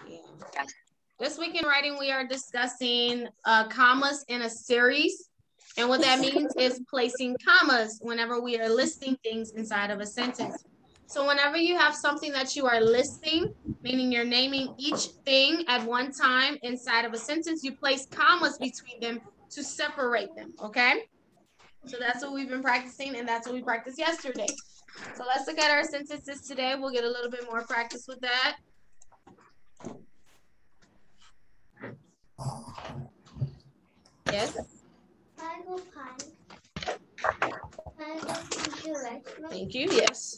Yeah. This week in writing, we are discussing commas in a series. And what that means is placing commas whenever we are listing things inside of a sentence. So whenever you have something that you are listing, meaning you're naming each thing at one time inside of a sentence, you place commas between them to separate them, okay? So that's what we've been practicing, and that's what we practiced yesterday. So let's look at our sentences today. We'll get a little bit more practice with that. Yes? Thank you, yes.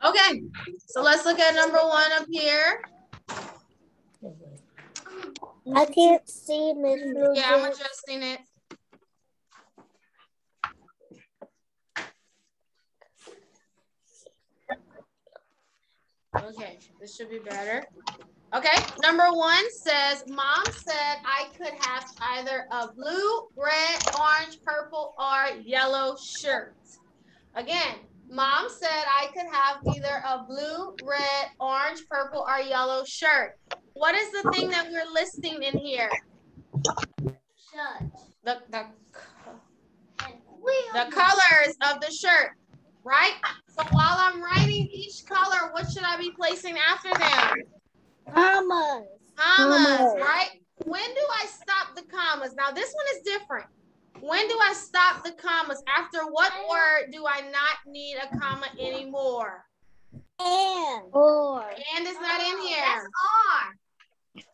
Okay, so let's look at number one up here. I can't see Miss Blue. Yeah, I'm adjusting it. Okay, this should be better. Okay, number one says, Mom said I could have either a blue, red, orange, purple, or yellow shirt. Again, Mom said I could have either a blue, red, orange, purple, or yellow shirt. What is the thing that we're listing in here? Shirt. The colors of the shirt, right? So while I'm writing each color, what should I be placing after them? Commas. Commas, right? When do I stop the commas? Now this one is different. When do I stop the commas? After what word do I not need a comma anymore? And. Or. And is not in here. That's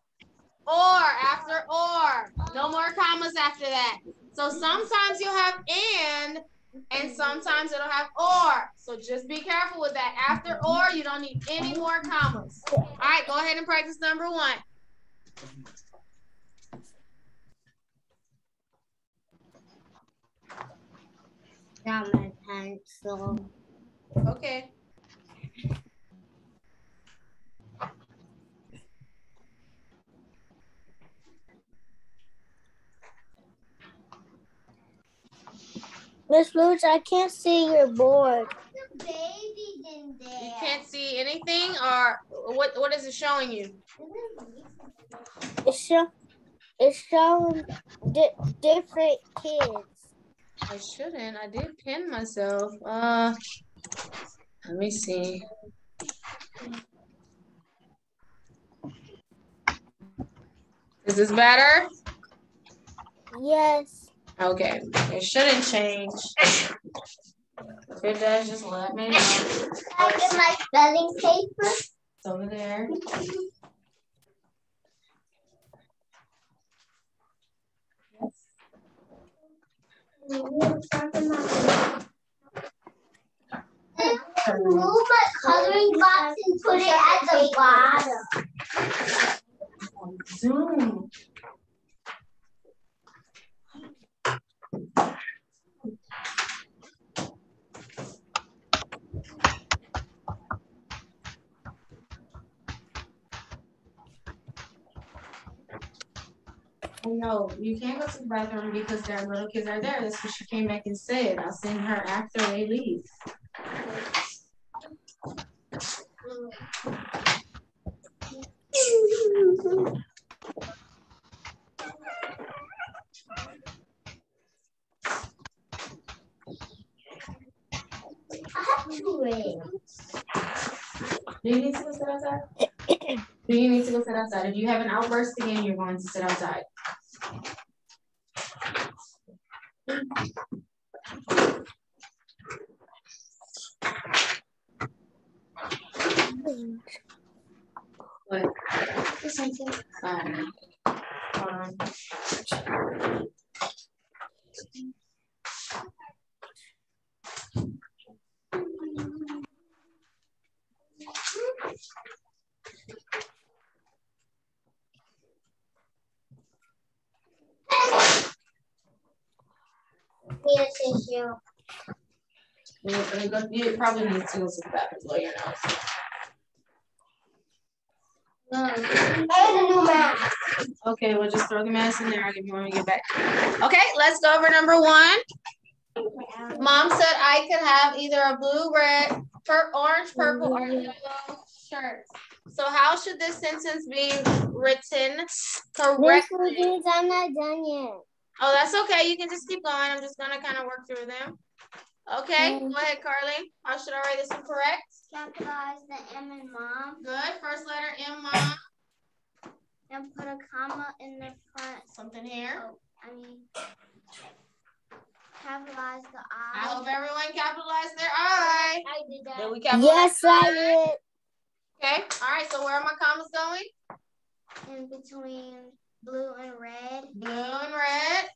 Or, after or. No more commas after that. So sometimes you'll have and sometimes it'll have or. So just be careful with that. After or, you don't need any more commas. All right, go ahead and practice number one. Got my pencil. Okay. Miss Lutz, I can't see your board. You can't see anything, or what is it showing you? It's showing different kids. I shouldn't. I did pin myself. Let me see. Is this better? Yes. Okay. It shouldn't change. If it does, just let me know. Can I get my spelling paper? It's over there. Move my coloring box and put it at the bottom. Zoom. No, you can't go to the bathroom because their little kids are there. That's what she came back and said. I'll send her after they leave. Do you need to go sit outside? Do you need to go sit outside? If you have an outburst again, you're going to sit outside. What? Hold on. Need a tissue. You probably need to go to the bathroom, blow your nose. I have a new mask. Okay, we'll just throw the mask in there. I'll give you when we get back. Okay, let's go over number one. Mom said I could have either a blue, red, orange, purple, or yellow shirt. So how should this sentence be written Miss correctly? Lucas, I'm not done yet. Oh, that's okay. You can just keep going. I'm just gonna kind of work through them. Okay, go ahead, Carly. How should I write this one correct? Capitalize the M in mom. Good. First letter M, mom. And put a comma in the front. Something here. Oh, capitalize the I. I hope everyone capitalized their I. I did that. Did we capitalize? Yes, I did. Okay. All right. So where are my commas going? In between blue and red. Blue and red.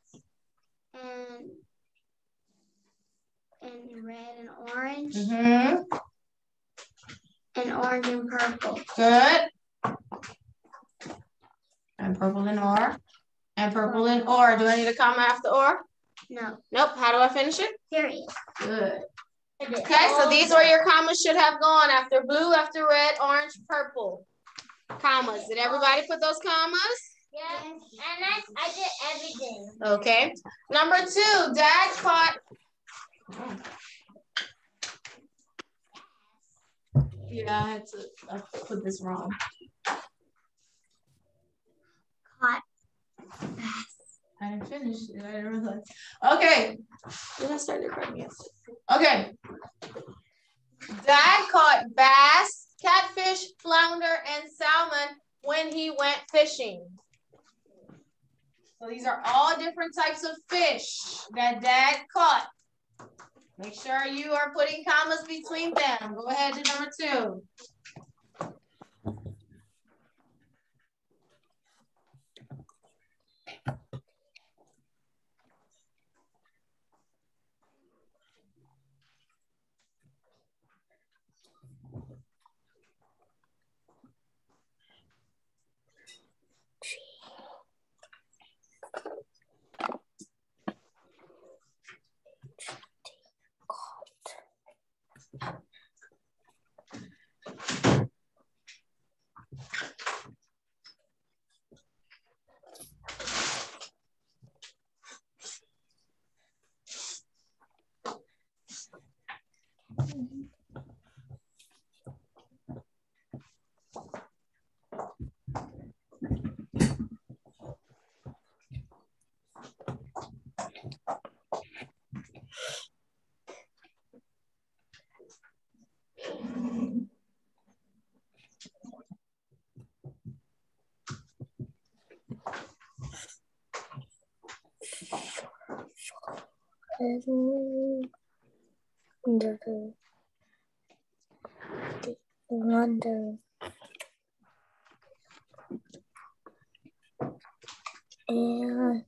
And red and orange. Mm-hmm. And orange and purple. Good. And purple and or. And purple and or. Do I need a comma after or? No. Nope. How do I finish it? Period. Good. Okay, so these are your commas should have gone after blue, after red, orange, purple. Commas. Did everybody put those commas? Yes. And I did everything. Okay. Number 2, Dad caught. Yeah, I had to put this wrong. Caught. I didn't finish it. I didn't realize. Okay. Did I start recording? Yes. Okay. Dad caught bass, catfish, flounder, and salmon when he went fishing. So these are all different types of fish that Dad caught. Make sure you are putting commas between them. Go ahead to number 2. Wonder. And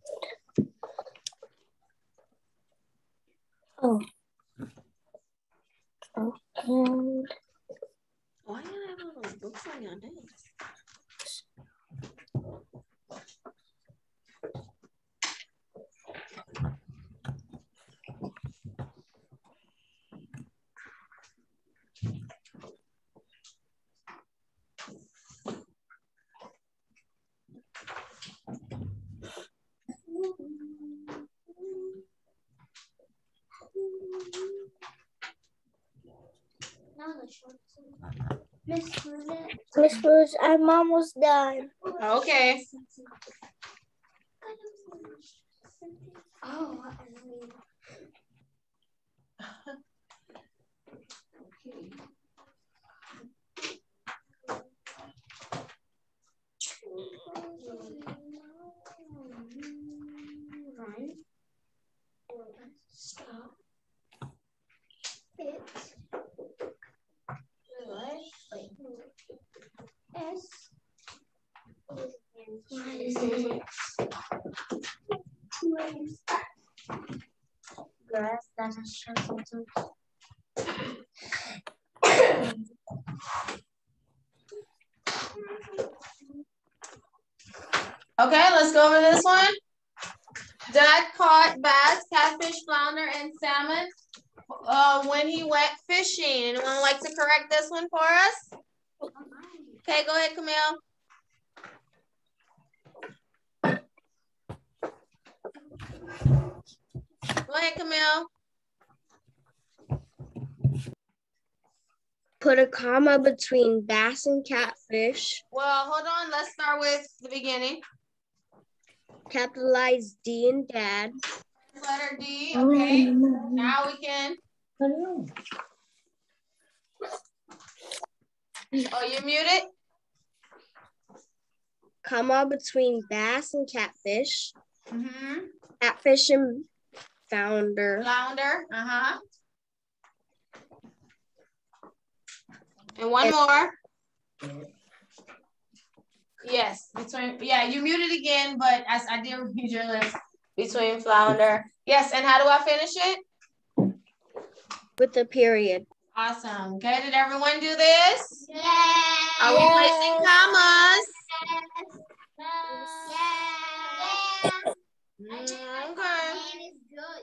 and why do I have all those books on your desk? Miss Bruce, I'm almost done. Okay. Oh. Stop. It. S. Grass that is shuffled to. Okay, let's go over this one. Dad caught bass, catfish, flounder, and salmon when he went fishing. Anyone like to correct this one for us? Okay, go ahead, Camille. Go ahead, Camille. put a comma between bass and catfish. Well, hold on. Let's start with the beginning. Capitalize D and dad. Letter D. Okay. Now we can. Oh, you're muted? Comma between bass and catfish. Mm-hmm. Catfish and flounder. Flounder. Uh-huh. And one more. Yes. Yeah, you muted again, but as I did read your list. Between flounder. Yes, and how do I finish it? With a period. Awesome. Okay, did everyone do this? Yes. Are we placing commas? Yes. Okay.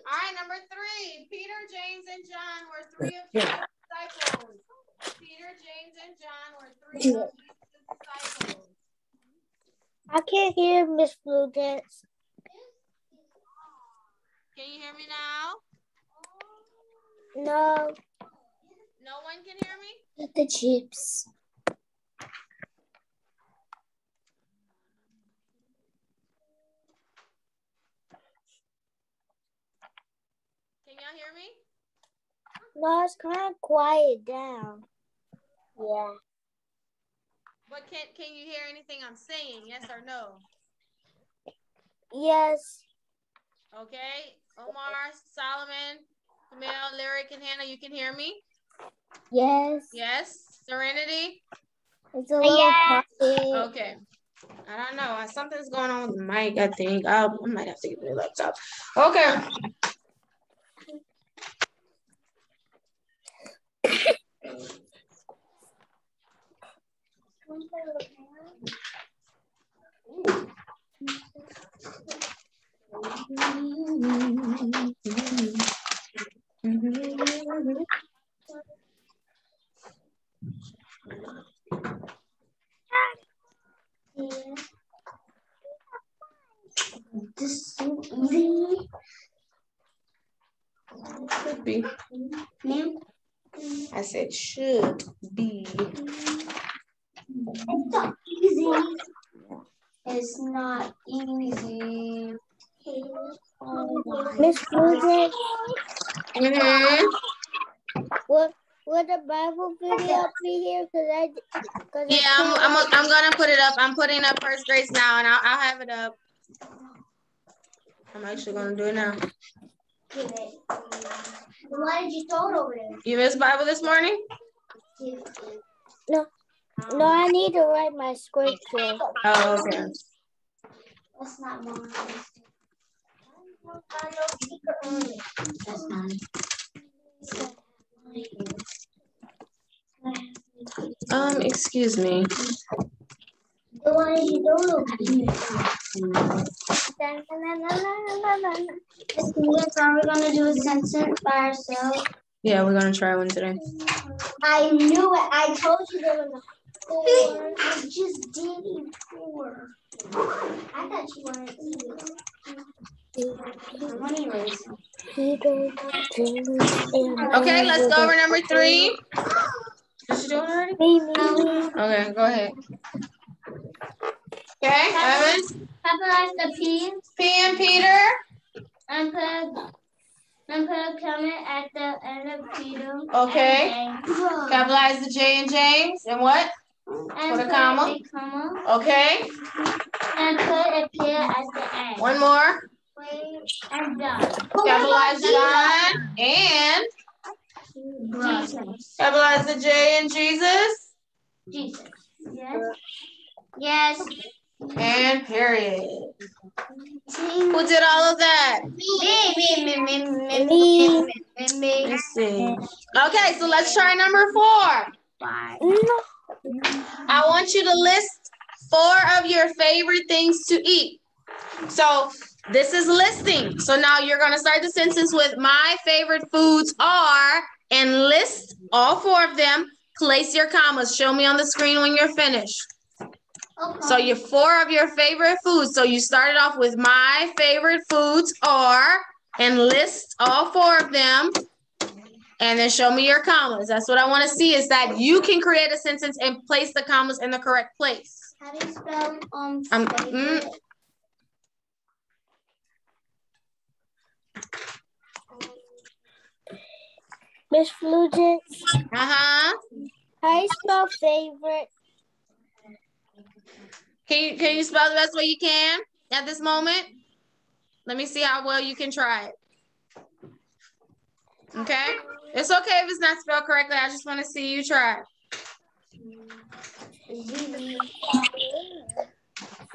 All right, number 3. Peter, James, and John were 3 of Jesus' disciples. Peter, James, and John were 3 of Jesus' disciples. I can't hear Miss Blue Dance. Can you hear me now? No. No one can hear me? The chips. Can y'all hear me? No, it's kind of quiet down. Yeah. But can you hear anything I'm saying? Yes or no? Yes. Okay. Omar, Solomon, Camille, Lyric, and Hannah, you can hear me? Yes. Yes. Serenity? It's a little quiet. Okay. I don't know. Something's going on with the mic, I think. I might have to get a new laptop. Okay. This easy. Could be. I said should be. It's not easy. It's not easy. Miss Blueberry, would the Bible video be here? Yeah, I'm gonna put it up. I'm putting up first grades now, and I'll have it up. I'm actually gonna do it now. Why did you throw it over there? You missed Bible this morning? No, I need to write my scripture. Oh, okay. That's not mine. That's mine. Excuse me. Why did you throw it over there? Are we gonna do a sentence by ourselves? Yeah, we're gonna try one today. I knew it. I told you there was a 4. I just did 4. I thought you wanted to eat it. Okay, let's go over number 3. Did you do it already? Okay, go ahead. Okay, Evans. Capitalize the P. P and Peter. And put a comment at the end of Peter. Okay. Capitalize the J and James. And what? And put a comma. Okay. And put a P at the end. One more. And done. Capitalize John and Jesus. Capitalize the J in Jesus. Jesus. Yes. Yes. And period. Who did all of that? Me. Let's see. Okay, so let's try number 4. I want you to list 4 of your favorite things to eat. So this is listing. So now you're going to start the sentence with my favorite foods are, and list all 4 of them. Place your commas. Show me on the screen when you're finished. Okay. So your 4 of your favorite foods. So you started off with my favorite foods are, and list all 4 of them. And then show me your commas. That's what I want to see, is that you can create a sentence and place the commas in the correct place. How do you spell Miss Flugent? Uh-huh. How do you spell favorite? Can you spell the best way you can at this moment? Let me see how well you can try it. Okay? It's okay if it's not spelled correctly. I just want to see you try.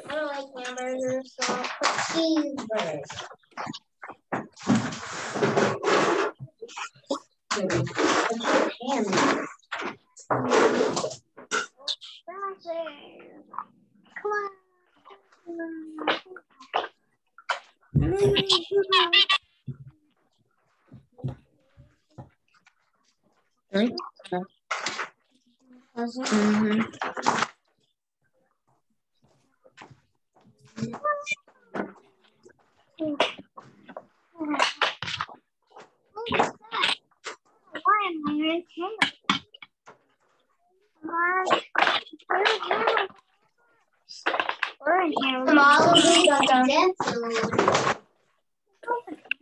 I don't like hamburgers, so I'll put cheeseburger. Come on. Mm-hmm. Why am I wearing hair?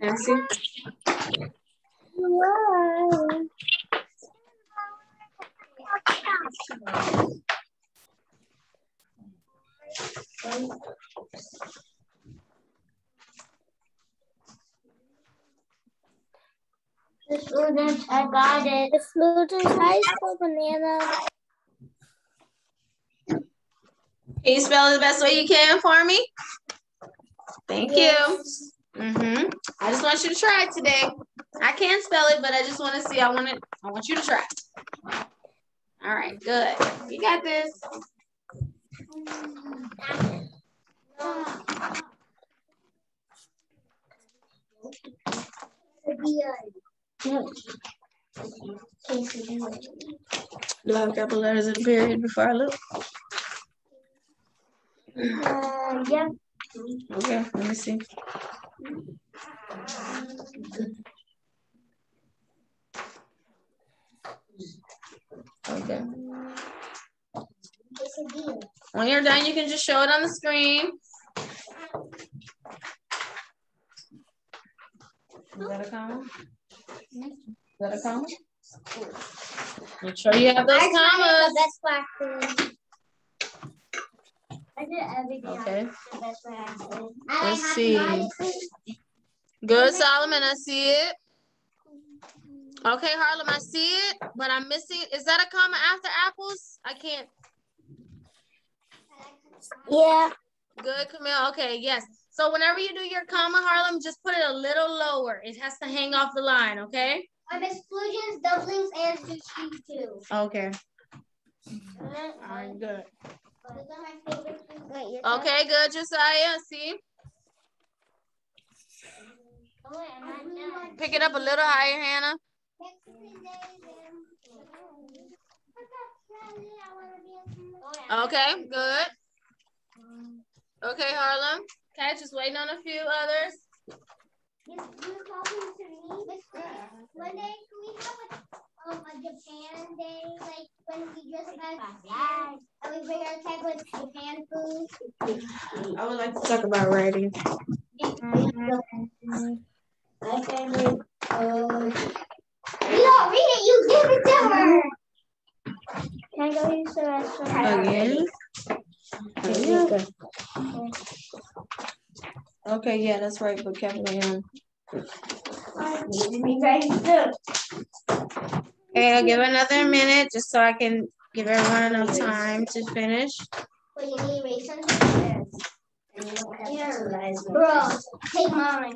Nancy? The students, I got it. The students, high school banana. Can you spell it the best way you can for me? Thank you. Mm-hmm. I just want you to try it today. I can't spell it, but I just want to see. I want you to try. All right, good. You got this. Do I have a couple letters in the period before I look? Yeah. Okay, let me see. Okay. When you're done, you can just show it on the screen. Is that a comma? Is that a comma? Make sure you have those commas. Best way I did everything. Okay. The best way I could. Let's see. Good, Solomon. I see it. Okay, Harlem, I see it, but I'm missing. Is that a comma after apples? I can't. Yeah. Good, Camille. Okay, yes. So whenever you do your comma, Harlem, just put it a little lower. It has to hang off the line, okay? I miss Flugents, dumplings, and sushi too. Okay. All right, good. Those are my favorite foods. Okay, good, Josiah. See? Oh, wait, I'm not done. Pick it up a little higher, Hannah. Okay, good. Okay, Harlem. Okay, just waiting on a few others. You're talking to me? One day, can we have a Japan day, like when we dress up as and we bring our tag with Japan food? I would like to talk about writing. My favorite. You don't read it, you give it to her. Can I go use the restroom? Again? Okay, yeah, that's right, but Kathleen. Okay, I'll give another minute just so I can give everyone enough time to finish. Well, you need raisins? Yeah. Bro, take mine.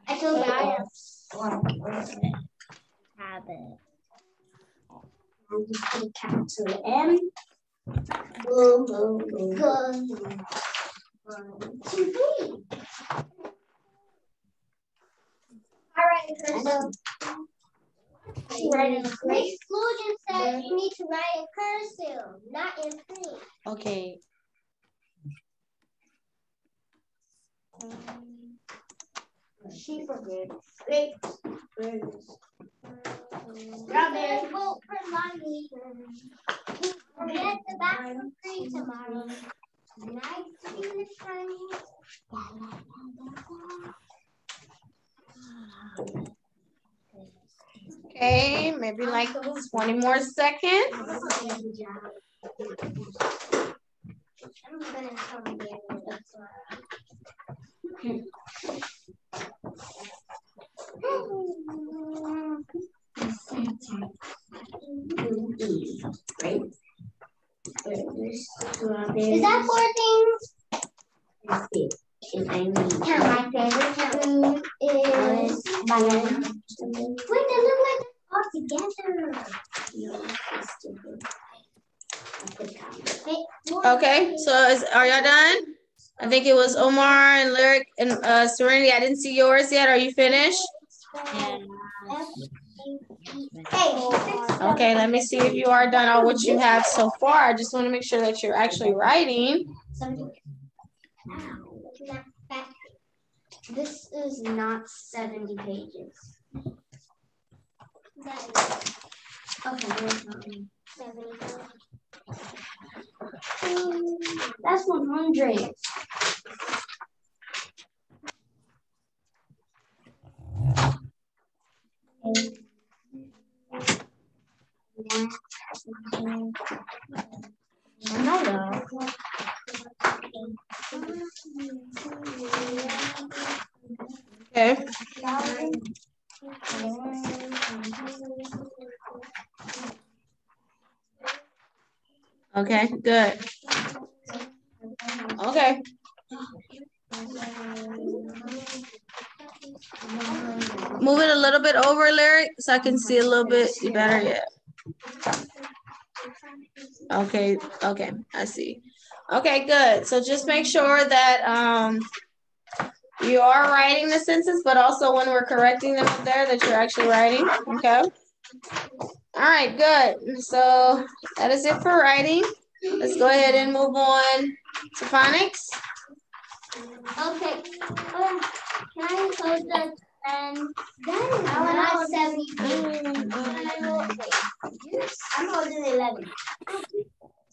I told you I have it. I'll just put a capital M. Boom, boom, boom. Good. 1, 2, 3. All right, Miss Flugent said you need to write in cursive, not in print. Okay. She forgets. Wait. Strawberry vote for Lonnie. We'll get the bathroom free tomorrow. Nice to be the shiny. Okay, maybe like 20 more seconds. I'm gonna come here. Is that four things? My favorite food is banana. Wait, they look like all together. Okay, so are y'all done? I think it was Omar and Lyric and Serenity. I didn't see yours yet. Are you finished? Okay, let me see if you are done on what you have so far. I just want to make sure that you're actually writing. This is not 70 pages. Okay, 70. That's 100. Okay. Okay, good. Okay. Move it a little bit over, Lyric, so I can see a little bit better. Yeah. Okay, okay, I see. Okay, good. So just make sure that you are writing the sentences, but also when we're correcting them up there that you're actually writing. Okay. All right, good. So that is it for writing. Let's go ahead and move on to phonics. Okay. Can I close the pen? I want 70 pages. I'm holding 11.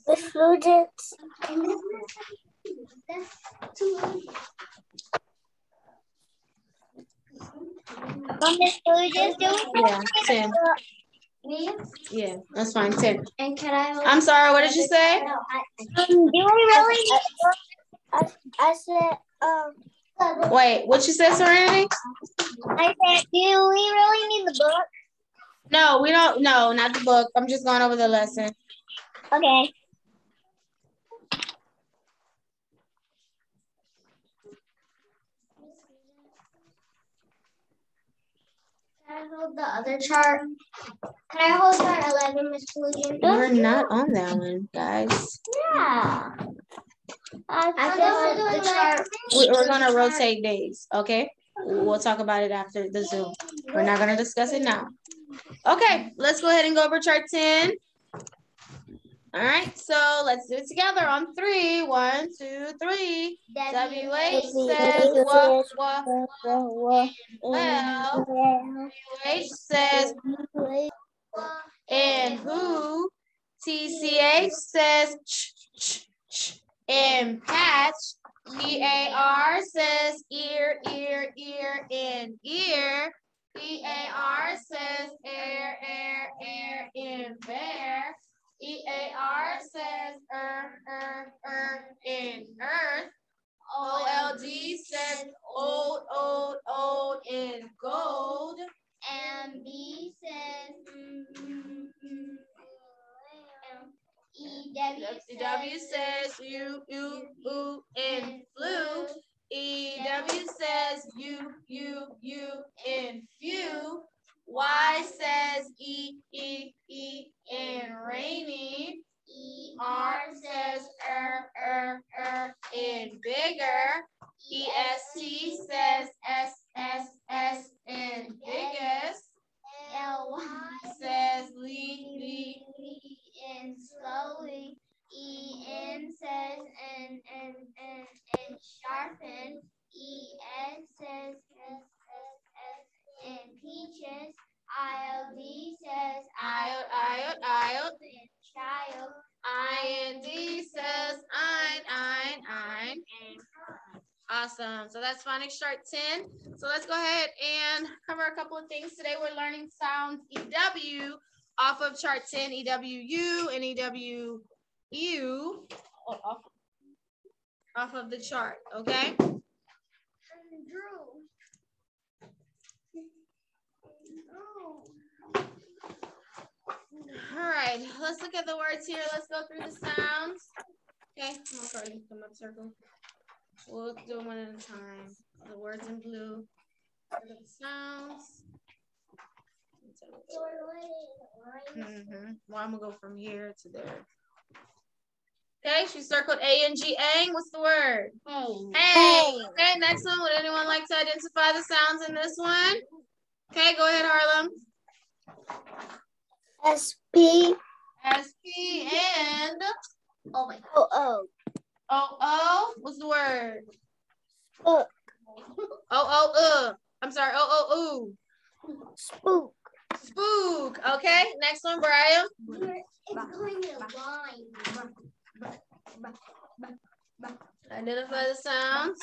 The students. Mom, the students do Yeah, 10. Me? Yeah, that's fine. 10. And can I hold I'm sorry, what did you say? do we really I said, Wait, what you said, Serenity? I said, do we really need the book? No, we don't. No, not the book. I'm just going over the lesson. Okay. Can I hold the other chart? Can I hold chart 11, Miss Collusion? We're not on that one, guys. Yeah. I thought we were doing the chart. We're going to rotate days, okay? We'll talk about it after the Zoom. We're not going to discuss it now. Okay, let's go ahead and go over chart 10. All right, so let's do it together on 3. 1, 2, 3. WH says what? Well, WH says and who. TCH says ch, ch, ch, and patch. EAR says ear, ear, ear, and ear. EAR says air, air, air, and bear. EAR says in earth. OLD says old, old, old in gold. And B says EW says you, in flu. EW says you, in few. Y says E, in rainy. ER says in bigger. EST says S in biggest. LY says Lee in slowly. EN says and sharpen. Awesome. So that's phonics chart 10. So let's go ahead and cover a couple of things. Today we're learning sounds EW off of chart 10, EWU and EWU off of the chart, okay? All right, let's look at the words here. Let's go through the sounds. Okay, come up, circle. We'll do them one at a time. The words in blue. The sounds. Well, I'm gonna go from here to there. Okay, she circled A-N-G-A. What's the word? Hey. Okay, next one. Would anyone like to identify the sounds in this one? Okay, go ahead, Harlem. S-P. S-P and O-O. O-O. What's the word? Spook. O-O-U. I'm sorry, O-O-U. Spook. Spook. Okay, next one, Brian. It's going to line. Identify the sounds.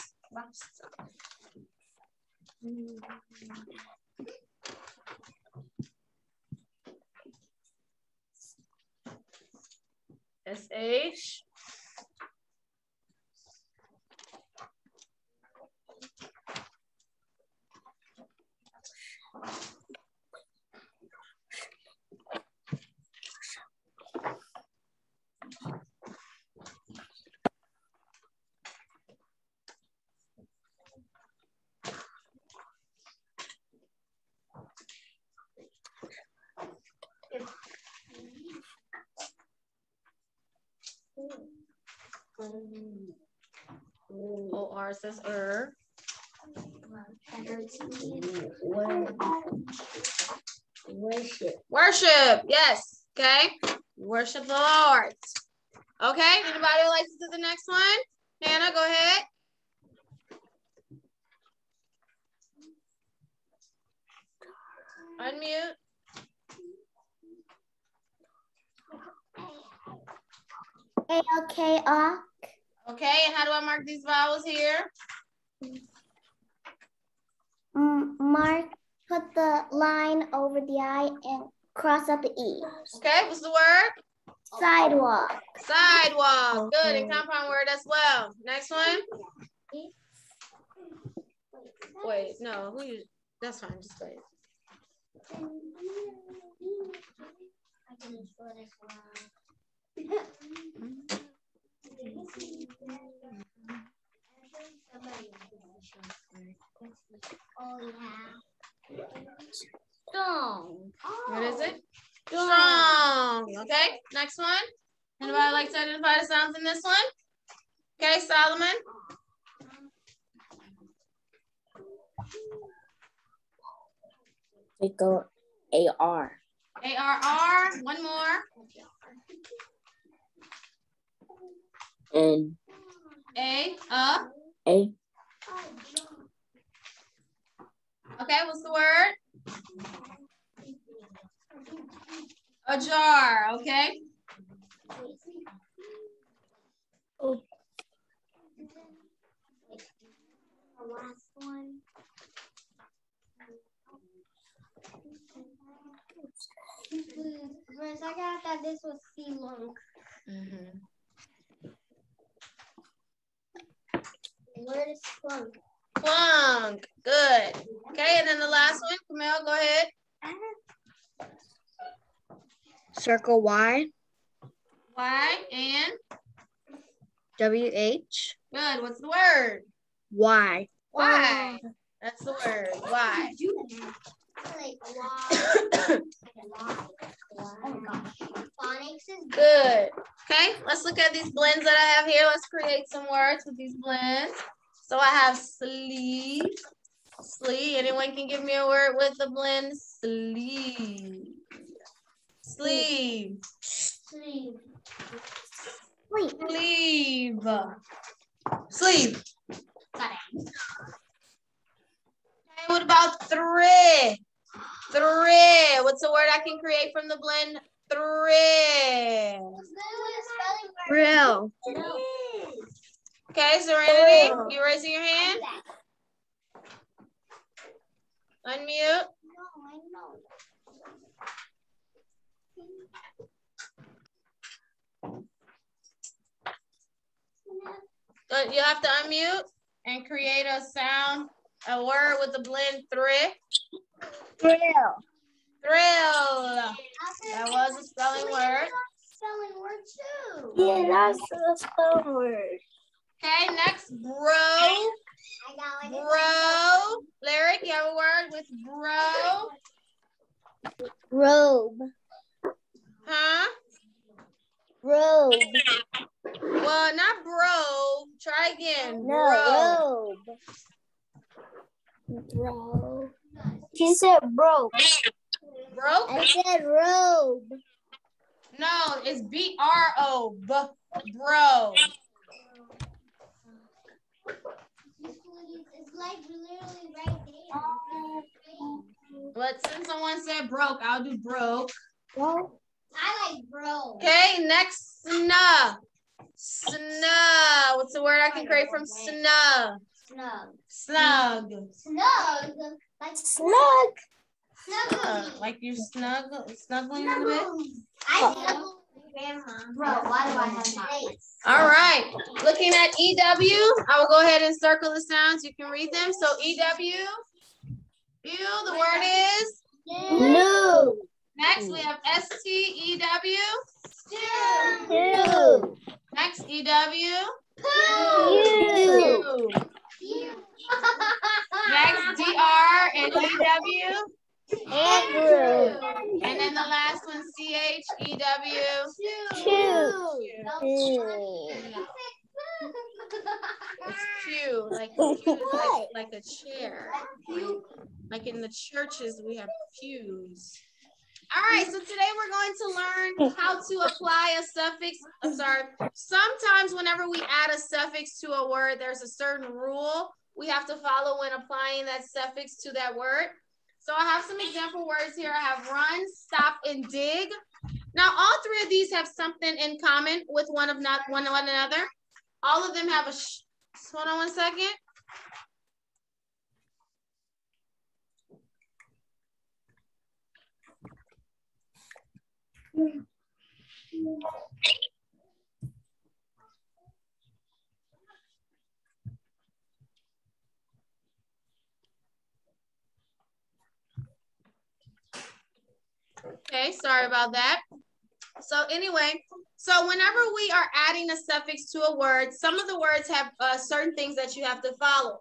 S-H. O-R says Worship, yes. Okay. Worship the Lord. Okay. Anybody would like to do the next one? Hannah, go ahead. Unmute. A-L-K-R. Okay, and how do I mark these vowels here? Mark, put the line over the I and cross out the E. Okay, what's the word? Sidewalk. Sidewalk. Good, and compound word as well. Next one. Wait, no, that's fine, just wait. Strong. What is it? Strong. Okay, next one. Anybody like to identify the sounds in this one? Okay, Solomon. We go A-R. A-R-R. One more. And A. A. Okay, what's the word? Ajar. Okay. Oh. The last one. For a second, I thought this was C-Lunk. Where is Clunk? Clunk. Good. Okay, and then the last one. Camille, go ahead. Circle Y. Y and W-H. good. What's the word? Y. Why? That's the word. Why? Like Y. Oh my gosh. Phonics is Good. Okay, let's look at these blends that I have here. Let's create some words with these blends. So I have sleeve. Sleeve. Anyone can give me a word with the blend? Sleeve. Sleeve. sleeve. Sleeve. Sleeve. Got it. Okay, what about thread? Thread. What's a word I can create from the blend? Thread. Real. Okay, Okay, Serenity, you raising your hand? Unmute. You have to unmute and create a sound, a word with the blend thrill. Thrill. Thrill. That was a spelling word. Spelling word too. Yeah, that's a spelling word. Okay, next, bro. I got like Bro. Lyric, you have a word with bro. Robe. Huh? Robe. Well, not bro. Try again. No, robe. Robe. She said broke. Broke? I said robe. No, it's B-R-O. Bro. it's like literally right there. But since someone said broke, I'll do broke. Well, I like bro. Okay, next, snug. Snug. What's the word I can create from snug? Snug. Snug. Snug. Like snug. snuggle. Like you snuggling in the bed? I snuggle with grandma. Bro, why do I have my face? All right. Looking at EW, I will go ahead and circle the sounds. You can read them. So EW, the word is New. next. We have STEW. Two. Next EW. You. Next DR and EW. Andrew. And then the last one CHEW. Two. It's pew, like like a chair. Like in the churches, we have pews. All right, so today we're going to learn how to apply a suffix. I'm sorry. Sometimes whenever we add a suffix to a word, there's a certain rule we have to follow when applying that suffix to that word. So I have some example words here. I have run, stop, and dig. Now, all three of these have something in common with one another. All of them have a, hold on one second. Okay, sorry about that. So anyway, so whenever we are adding a suffix to a word, some of the words have certain things that you have to follow.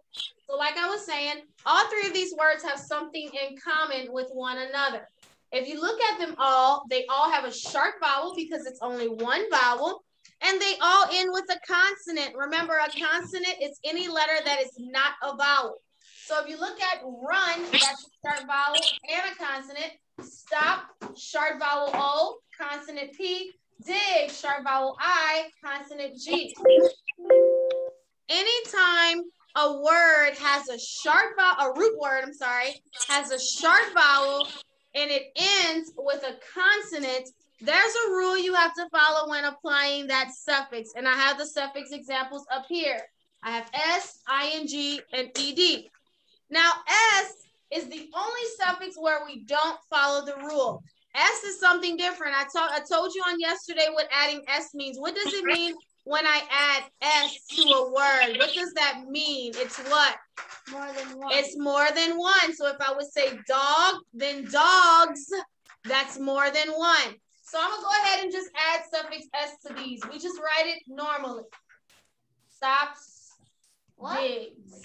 So like I was saying, all three of these words have something in common with one another. If you look at them all, they all have a sharp vowel because it's only one vowel, and they all end with a consonant. Remember, a consonant is any letter that is not a vowel. So if you look at run, that's a sharp vowel and a consonant. Stop, sharp vowel O, consonant P. Dig, sharp vowel I, consonant G. Anytime a word has a sharp vowel, a root word, I'm sorry, has a sharp vowel and it ends with a consonant, there's a rule you have to follow when applying that suffix. And I have the suffix examples up here. I have S, ing, and ed. Now, S is the only suffix where we don't follow the rule. S is something different. I told you on yesterday what adding S means. What does it mean when I add S to a word? What does that mean? It's what? More than one. It's more than one. So if I would say dog, then dogs, that's more than one. So I'm going to go ahead and just add suffix S to these. We just write it normally. Stops, digs.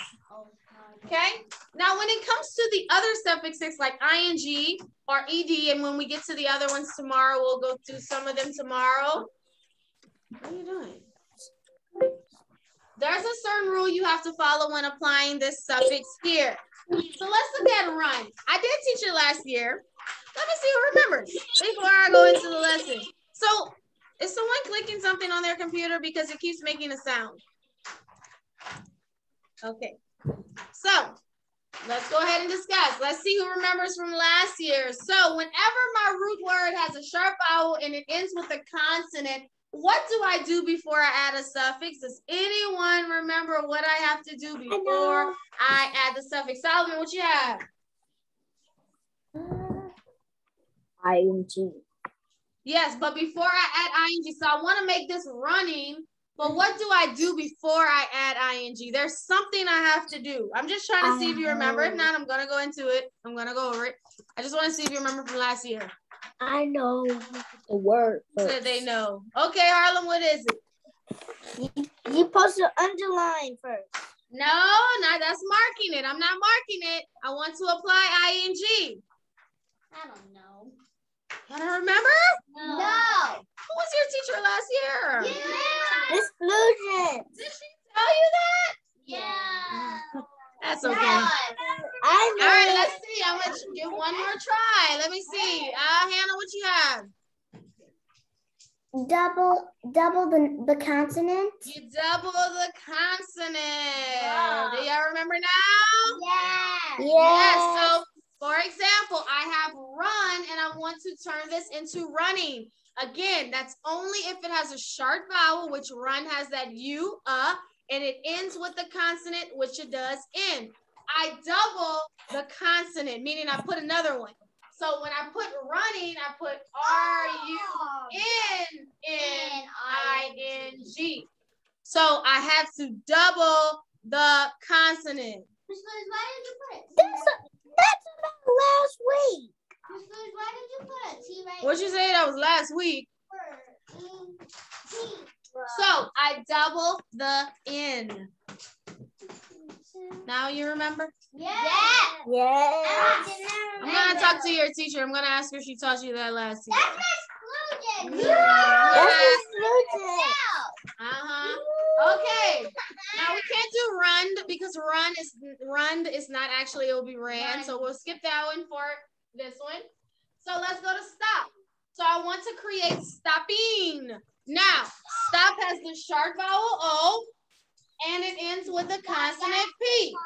Okay? Now, when it comes to the other suffixes like ing or ed, and when we get to the other ones tomorrow, we'll go through some of them tomorrow. What are you doing? There's a certain rule you have to follow when applying this suffix here. So let's look at run. I did teach it last year. Let me see who remembers before I go into the lesson. So is someone clicking something on their computer because it keeps making a sound? Okay. So let's go ahead and discuss. Let's see who remembers from last year. So whenever my root word has a sharp vowel and it ends with a consonant, what do I do before I add a suffix? Does anyone remember what I have to do before I add the suffix? Solomon, what you have? ing. Yes, but before I add ing, so I want to make this running, but what do I do before I add ing? There's something I have to do. I'm just trying to see if you remember. If not, I'm going to go into it. I'm going to go over it. I just want to see if you remember from last year. I know the word So first. they know. Okay, Harlem, what is it? You supposed to underline first. No, that's marking it. I'm not marking it. I want to apply ing. I don't know. You don't remember? No. Who was your teacher last year? Yeah. Exclusion. Did she tell you that? Yeah. That's okay. No. I know. All right, let's see. I'm going to give one more try. Let me see. Hannah, what you have? Double the consonant. You double the consonant. Wow. Do y'all remember now? Yeah. Yes. So, for example, I have run and I want to turn this into running. Again, that's only if it has a sharp vowel, which run has that U, and it ends with the consonant, which it does in. I double the consonant, meaning I put another one. So when I put running, I put R-U-N-N-I-N-G. So I have to double the consonant. Miss Liz, why did you put it? That's about last week. Miss Liz, why did you put a T right? What you say? That was last week. So I double the N. Now you remember? Yeah. Yes. I'm going to talk to your teacher. I'm going to ask her if she taught you that last year. That's exclusion. Yes. Exclusion. Okay. Now we can't do run because run is not actually, it will be ran. So we'll skip that one for this one. So let's go to stop. So I want to create stopping. Now, stop has the sharp vowel O and it ends with the consonant P.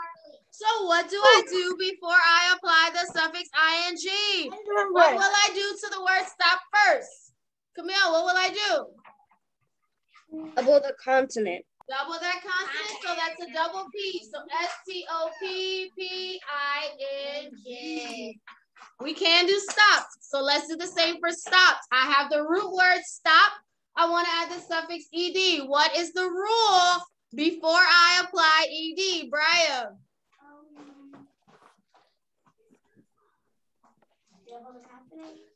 So what do I do before I apply the suffix ing? What will I do to the word stop first? Camille, what will I do? Double the consonant. Double that consonant, so that's a double P. So S-T-O-P-P-I-N-G. We can do stop. So let's do the same for stop. I have the root word stop. I want to add the suffix ed. What is the rule before I apply ed? Brian.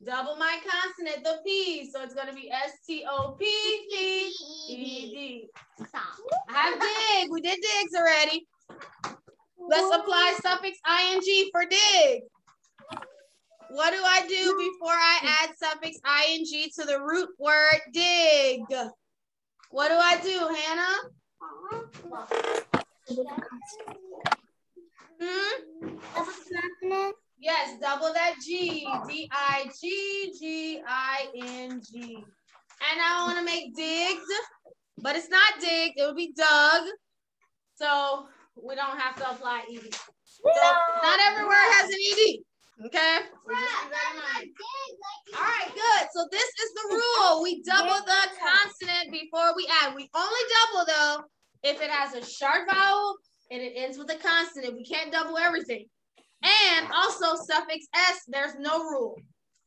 Double my consonant, the P. So it's going to be S-T-O-P-P-E-D. Stop. I have dig. We did digs already. Let's apply suffix ing for dig. What do I do before I add suffix ing to the root word dig? What do I do, Hannah? Double consonant. Yes, double that G. D-I-G-G-I-N-G. And I want to make digged, but it's not digged. It will be dug. So we don't have to apply ed. So not every word has an ed. Okay? So just keep that in mind. All right, good. So this is the rule. We double the consonant before we add. We only double, though, if it has a sharp vowel and it ends with a consonant. We can't double everything. And also suffix S, there's no rule.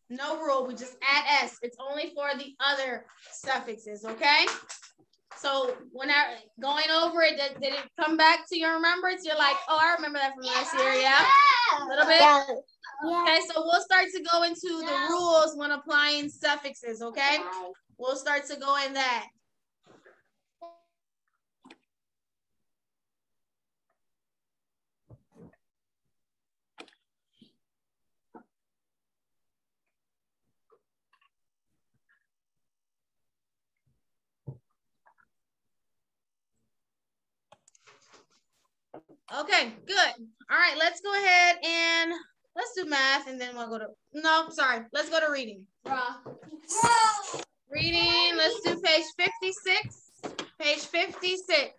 No rule. We just add S. It's only for the other suffixes, okay? So when I going over it, did it come back to your remembrance? You're like, oh, I remember that from last year, yeah? A little bit? Yeah. Okay, so we'll start to go into the rules when applying suffixes, okay? We'll start to go in that. Okay, good. All right, let's go ahead and let's do math and then we'll go to, no, sorry. Let's go to reading. Reading, let's do page 56. Page 56.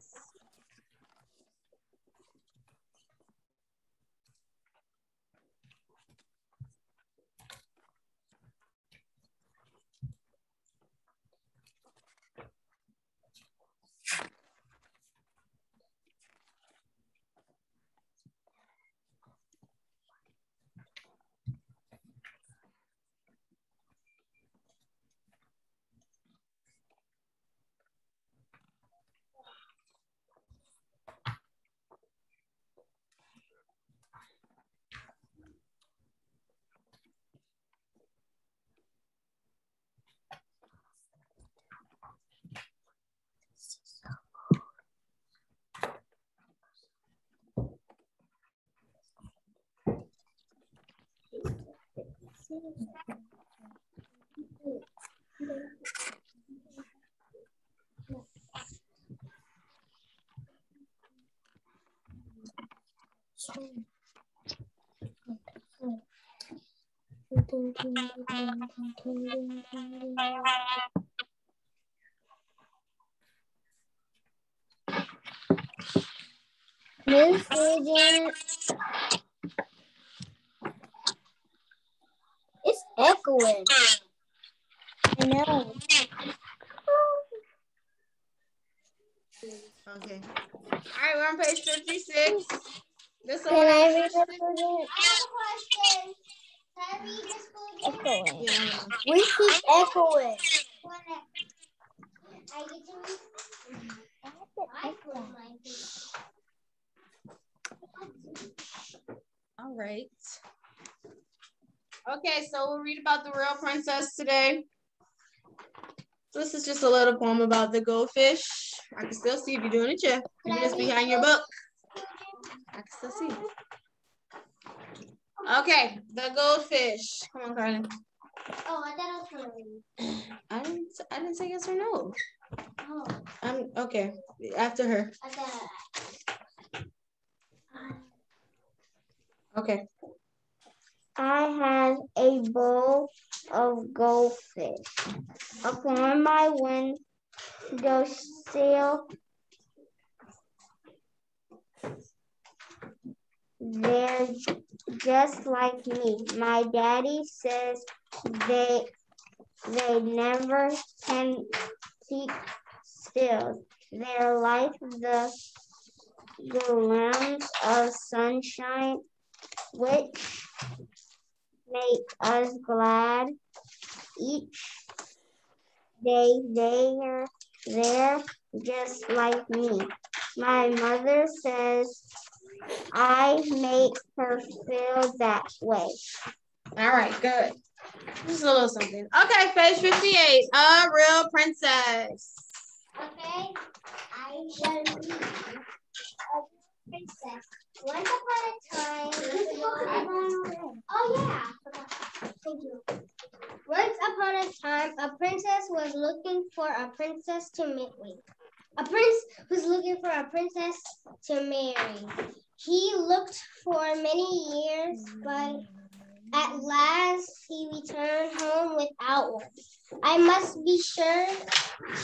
Miss Vivian, it's echoing. I know. Okay. All right, we're on page 56. This Can one. I read it? I have a question. Can I read this for you? Echoing. Yeah. We keep echoing. I get to read. All right. Okay, so we'll read about the real princess today. So this is just a little poem about the goldfish. I can still see if you're doing it, yeah. You just behind your book. I can still see. Okay, the goldfish. Come on, Carly. Oh, I thought I was going to read. I didn't say yes or no. Oh. Okay. After her. I thought. Okay. I had a bowl of goldfish upon my windowsill. They're just like me. My daddy says they never can keep still. They're like the realms of sunshine, which make us glad each day. They're there just like me. My mother says I make her feel that way. All right, good. Just a little something. Okay, page 58. A real princess. Okay, I shall read a princess. Once upon a time. Oh yeah. Thank you. Once upon a time, a princess was looking for a princess to marry. A prince was looking for a princess to marry. He looked for many years, but at last he returned home without one. I must be sure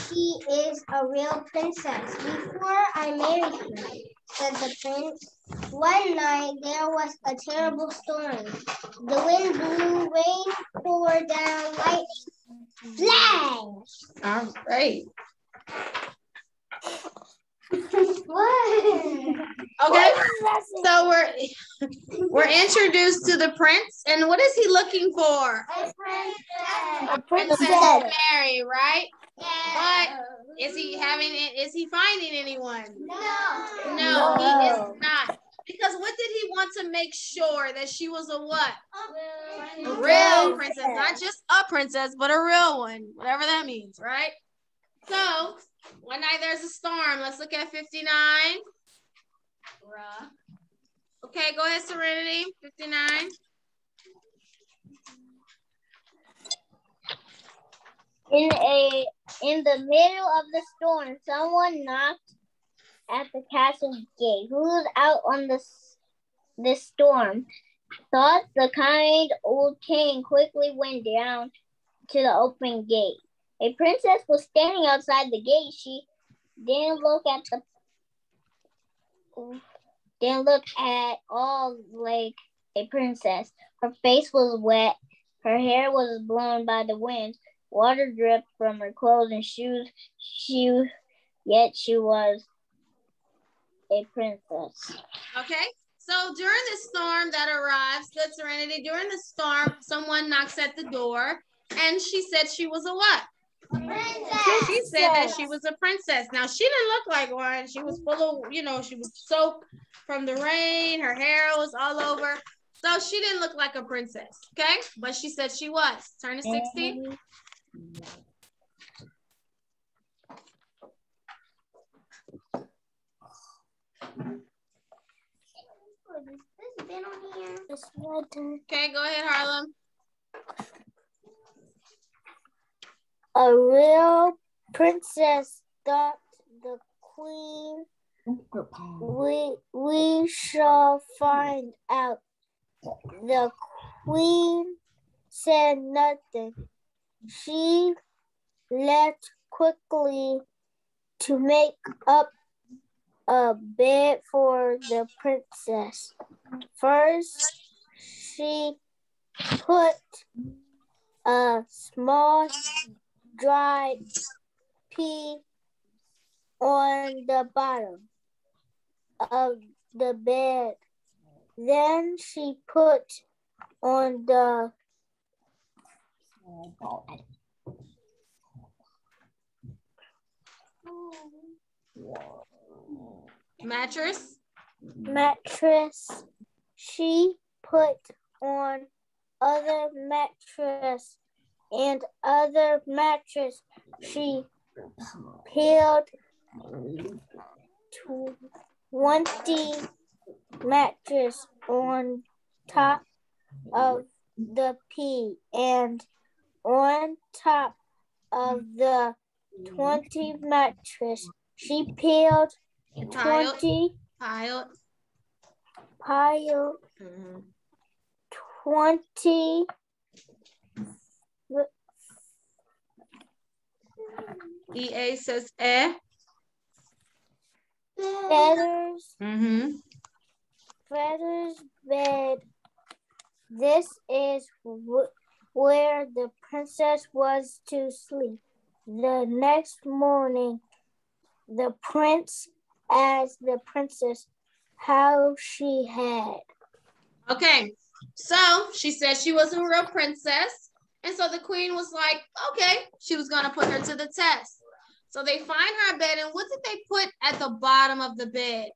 she is a real princess before I marry her, said the prince. One night there was a terrible storm. The wind blew, rain poured down, lightning flashed. All right. What? Okay. So we're introduced to the prince, and what is he looking for? A princess. A Princess princess. Mary, right? Yeah. But is he finding anyone? No. No, he is No. not. Because what did he want to make sure that she was a what? A Real real princess, not just a princess, but a real one, whatever that means, right? So, one night there's a storm. Let's look at 59. Okay, go ahead, Serenity. 59. In the middle of the storm, someone knocked at the castle gate. Who was out on the storm? Thought the kind old king quickly went down to the open gate. A princess was standing outside the gate. She didn't look at all like a princess. Her face was wet. Her hair was blown by the wind. Water dripped from her clothes and shoes. Yet she was a princess. Okay, so during the storm that arrives, good Serenity, during the storm, someone knocks at the door, and she said she was a what? A princess. She said that she was a princess. Now, she didn't look like one. She was full of, she was soaked from the rain. Her hair was all over. So she didn't look like a princess, okay? But she said she was. Turn to 60. Okay, go ahead, Harlem. A real princess, thought the queen. We shall find out. The queen said nothing. She left quickly to make up a bed for the princess. First, she put a small dried pea on the bottom of the bed. Then she put on the mattress. She put on other mattress and other mattress. She peeled 20 mattress on top of the pea, and on top of the 20 mattress, she peeled 20 piled 20 EA says feathers. Feathers bed. This is where the princess was to sleep. The next morning, the prince asked the princess how she had. Okay, so she said she was a real princess. And so the queen was like, okay, she was going to put her to the test. So they find her bed, and what did they put at the bottom of the bed?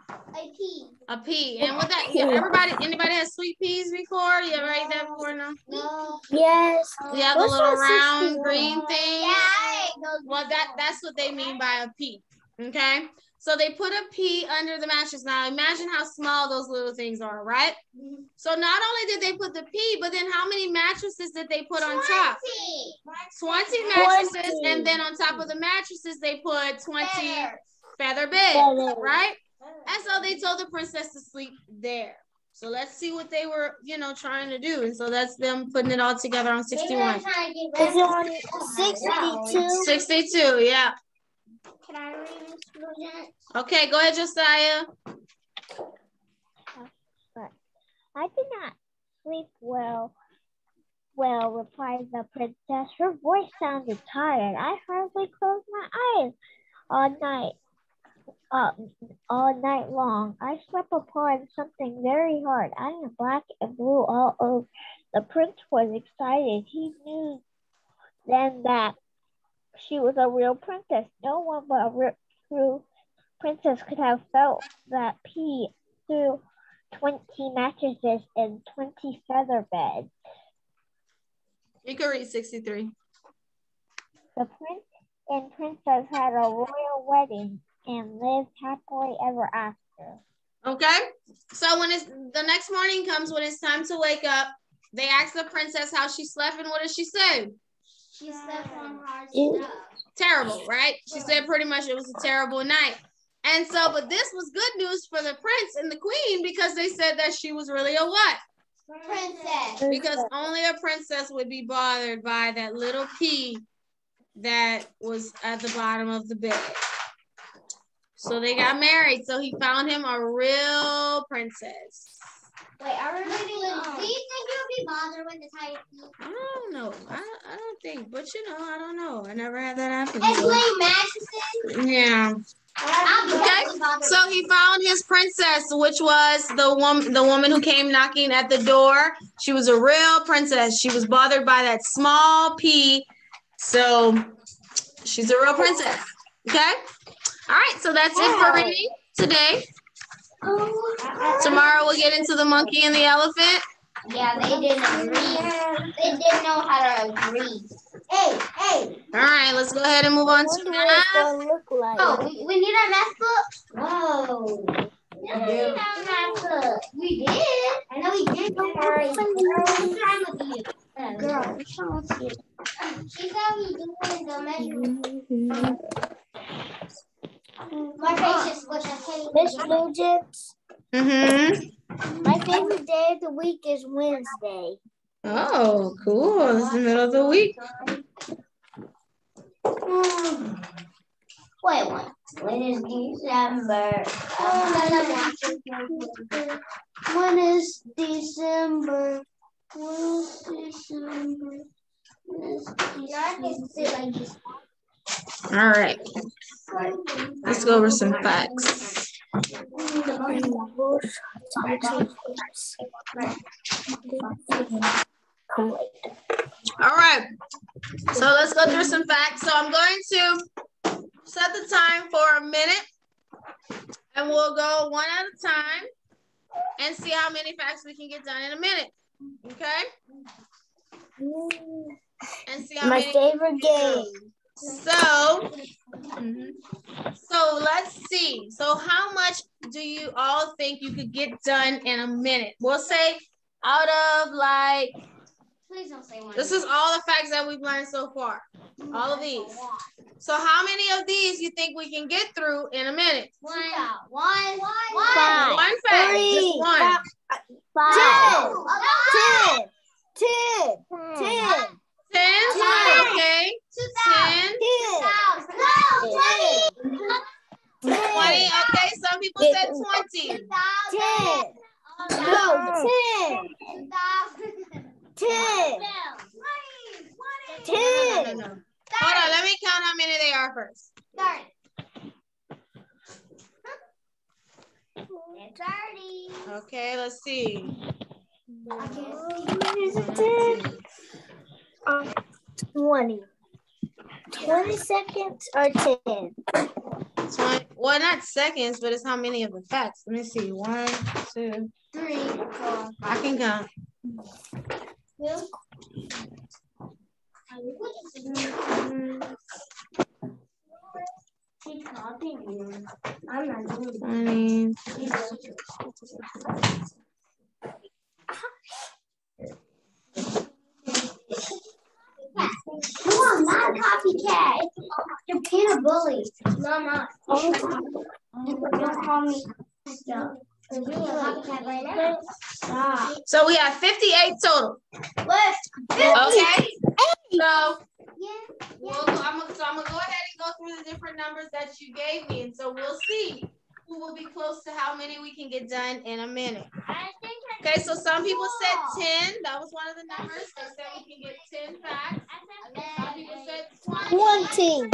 A pea. A pea. And what that, yeah, anybody has sweet peas before? You ever ate that before now? No. Yes. Yeah, the little round green thing. Yeah, I ate those. Well, that's what they mean by a pea. Okay? So they put a pea under the mattress. Now imagine how small those little things are, right? So not only did they put the pea, but then how many mattresses did they put on top? 20 mattresses, and then on top of the mattresses, they put 20 feather beds, right? And so they told the princess to sleep there. So let's see what they were, trying to do. And so that's them putting it all together on 61. It's on 62. 62, yeah. Can I read this? Okay, go ahead, Josiah. I did not sleep well, replied the princess. Her voice sounded tired. I hardly closed my eyes all night long. I slept upon something very hard. I am black and blue all over. The prince was excited. He knew then that she was a real princess. No one but a true princess could have felt that pea through 20 mattresses and 20 feather beds. You can read 63. The prince and princess had a royal wedding and lived happily ever after. Okay, so when the next morning comes, when it's time to wake up, they ask the princess how she slept, and what does she say? She slept on hard stuff. Terrible, right? She said pretty much it was a terrible night. And so, but this was good news for the prince and the queen, because they said that she was really a what? Princess. Because only a princess would be bothered by that little pea that was at the bottom of the bed. So they got married. So he found him a real princess. Wait, do you think you'll be bothered with the tight pea? I don't know. I don't think, but I don't know. I never had that happen. And play mattresses? Yeah. Okay. So he found his princess, which was the woman who came knocking at the door. She was a real princess. She was bothered by that small pea. So she's a real princess. Okay. All right. So that's it for reading today. Tomorrow we'll get into the monkey and the elephant. Yeah, they didn't agree. They didn't know how to agree. Hey. All right, let's go ahead and move on to math. Oh, we need our math book? Whoa. We don't need our math book. We did. I know we did. Don't worry. What's wrong with you? She's already doing the measurement. My face is squished. Miss Blue Jits, Mm-hmm. my favorite day of the week is Wednesday. Oh, cool. It's the middle of the week. Wait, when is December? When is December? When is December? All right. Let's go over some facts. All right. So let's go through some facts. So I'm going to set the time for a minute and we'll go one at a time and see how many facts we can get done in a minute. Okay? And see how My many favorite game. So let's see. So how much do you all think you could get done in a minute? We'll say out of like, Please don't say one. this is all the facts that we've learned so far. All of these. So how many of these you think we can get through in a minute? One. Five. One fact. Three. Just one. 5. Two. 10. 10. 10. Okay. 10. 20. Okay. Some people said 20. 10. No, 10. 10. 10. No. Hold on. Let me count how many they are first. 30. Okay. Let's see. 20. 20 seconds or 10? 20, well, not seconds, but it's how many of the facts. Let me see. 1, 2, 3, 4. I can count. She's copying you. I'm not doing it. 20. No, I'm not a copycat. You're being a bully. No, I'm not. Don't call me stuff. You're being a copycat right now. Stop. So we have 58 total. Okay. So I'm gonna go ahead and go through the different numbers that you gave me, and so we'll see who will be close to how many we can get done in a minute. Okay, so some people said 10. That was one of the numbers. They said we can get 10 facts. Some people said 20.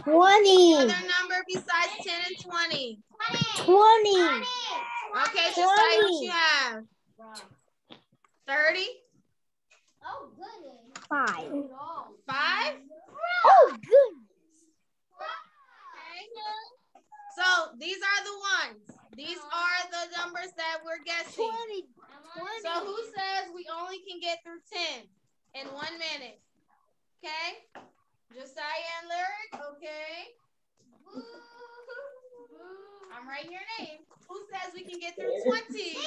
20. Another number besides 10 and 20. 20. Okay, so say what you have. 30. Oh, goodness. 5. 5. Oh, goodness. Okay. So these are the ones. These are the numbers that we're guessing. 20. So who says we only can get through 10 in 1 minute? Okay. Josiah and Lyric. Okay. I'm writing your name. Who says we can get through 20?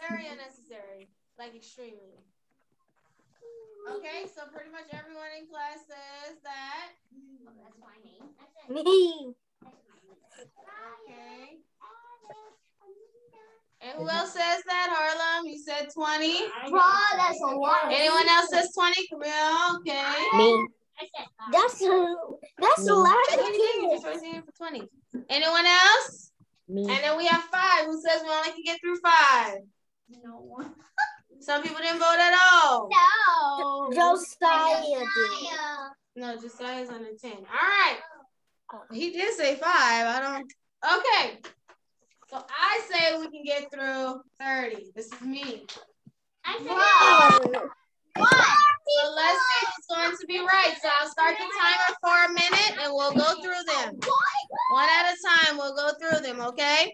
Very unnecessary. Like extremely. Okay, so pretty much everyone in class says that. Oh, that's my name. Me. Okay. And who else says that? Harlem, you said 20. Bro, that's a lot. Anyone else says 20? Camille, okay. Me. That's a lot of kids. For 20. Anyone else? Me. And then we have 5. Who says we only can get through 5? No one. Some people didn't vote at all. No. Josiah did. No, Josiah's under 10. All right. He did say 5. I don't. Okay. So I say we can get through 30. This is me. I said So let's see who's going to be right. So I'll start the timer for a minute and we'll go through them. One at a time, we'll go through them, okay?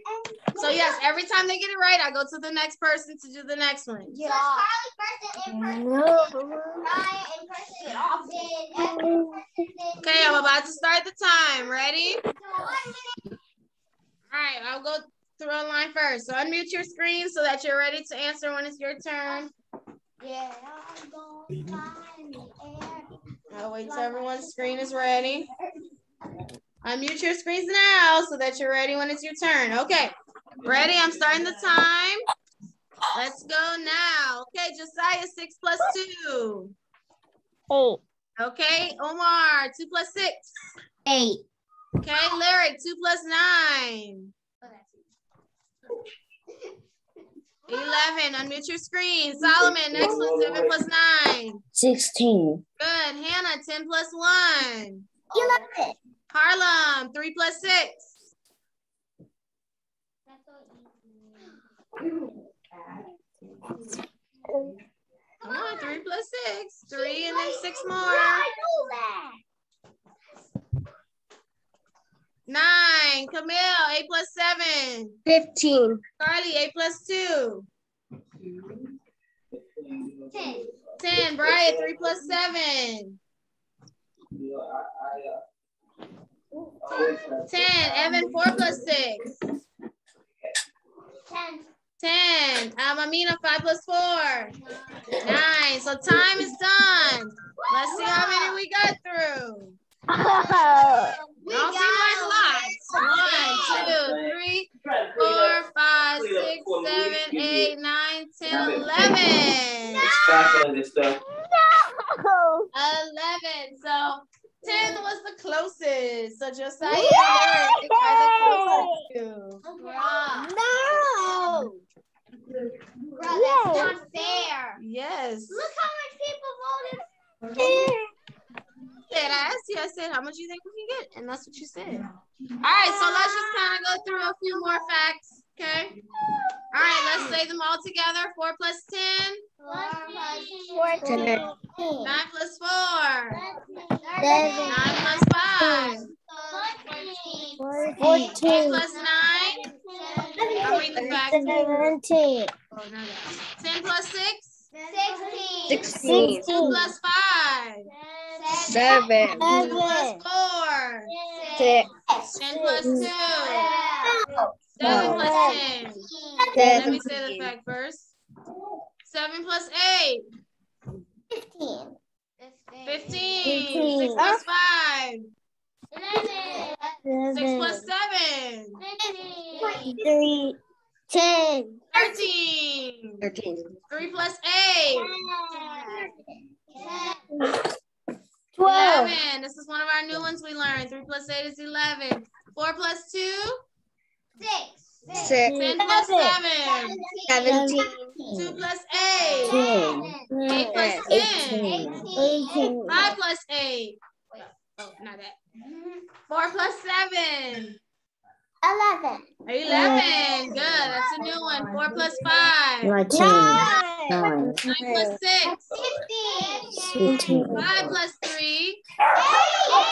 So yes, every time they get it right, I go to the next person to do the next one. yeah. Carly first and in person. Ryan in person. Okay, I'm about to start the time. Ready? All right, I'll go through a line first. So unmute your screen so that you're ready to answer when it's your turn. Yeah, I'm going fly in the air. I'll wait till everyone's screen is ready. Unmute your screens now so that you're ready when it's your turn. Okay, ready? I'm starting the time. Let's go now. Okay, Josiah, 6 plus 2. 8. Okay, Omar, 2 plus 6. 8. Okay, Lyric, 2 plus 9. 11, unmute your screen. Solomon, next one, 7 plus 9. 16. Good, Hannah, 10 plus 1. 11. Harlem, 3 plus 6. That's so easy. Come on, 3 plus 6. 3 and then 6 more. I know that. 9, Camille, 8 plus 7. 15. Carly, 8 plus 2. 10. 10, Brian, 3 plus 7. 10, Evan, 4 plus 6. 10. 10, Amina, 5 plus 4. 9, so time is done. Let's see how many we got through. We Y'all seem like lots. 1, 2, 3, 4, 5, 6, 7, 8, 9, 10, 11. 11. So 10 was the closest. So Josiah and Lyric are the closest two. No. Bro, that's not fair. Yes. Look how much people voted. I asked you, I said, how much do you think we can get? And that's what you said. All right, so let's just kind of go through a few more facts, okay? All right, let's say them all together. 4 plus 10. 14. 9 plus 4. 7. 9 plus 5. 14. 8 plus 9. I'll read the facts. 17. Oh, no, no. 10 plus 6. 16. 2 plus 5. 7. 2 plus 4. 6. 10 plus 2. 7 plus 10. 10. Let me say the fact first. 7 plus 8. 15. 15. 6 plus 5. 6 plus 7. 3. 10. 13. 13. 3 plus 8. 12. 11. This is one of our new ones we learned. 3 plus 8 is 11. 4 plus 2. 6. 10 plus 7. 17. 2 plus 8. 10. 8 plus 10. 18. 5 plus 8. Oh, not that. 4 plus 7. 11. 11. Good. That's a new one. 4 plus 5. 19. 9. 9 plus 6. 15. 5 plus 3.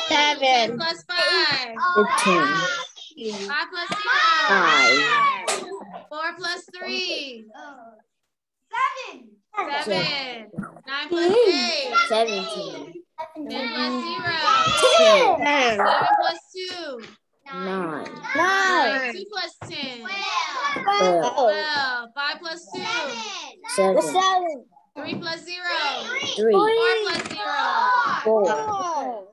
7. 10 plus 5. 15. 5 plus 0. 5. 4 plus 3. 7. 7. 9 plus 8. 17. 10 plus 0. 10. 7 plus 2. 9. 2 plus 10. 12. 12. 5 plus 2. 7. 3 plus 0. 3. 4 plus 0. 4.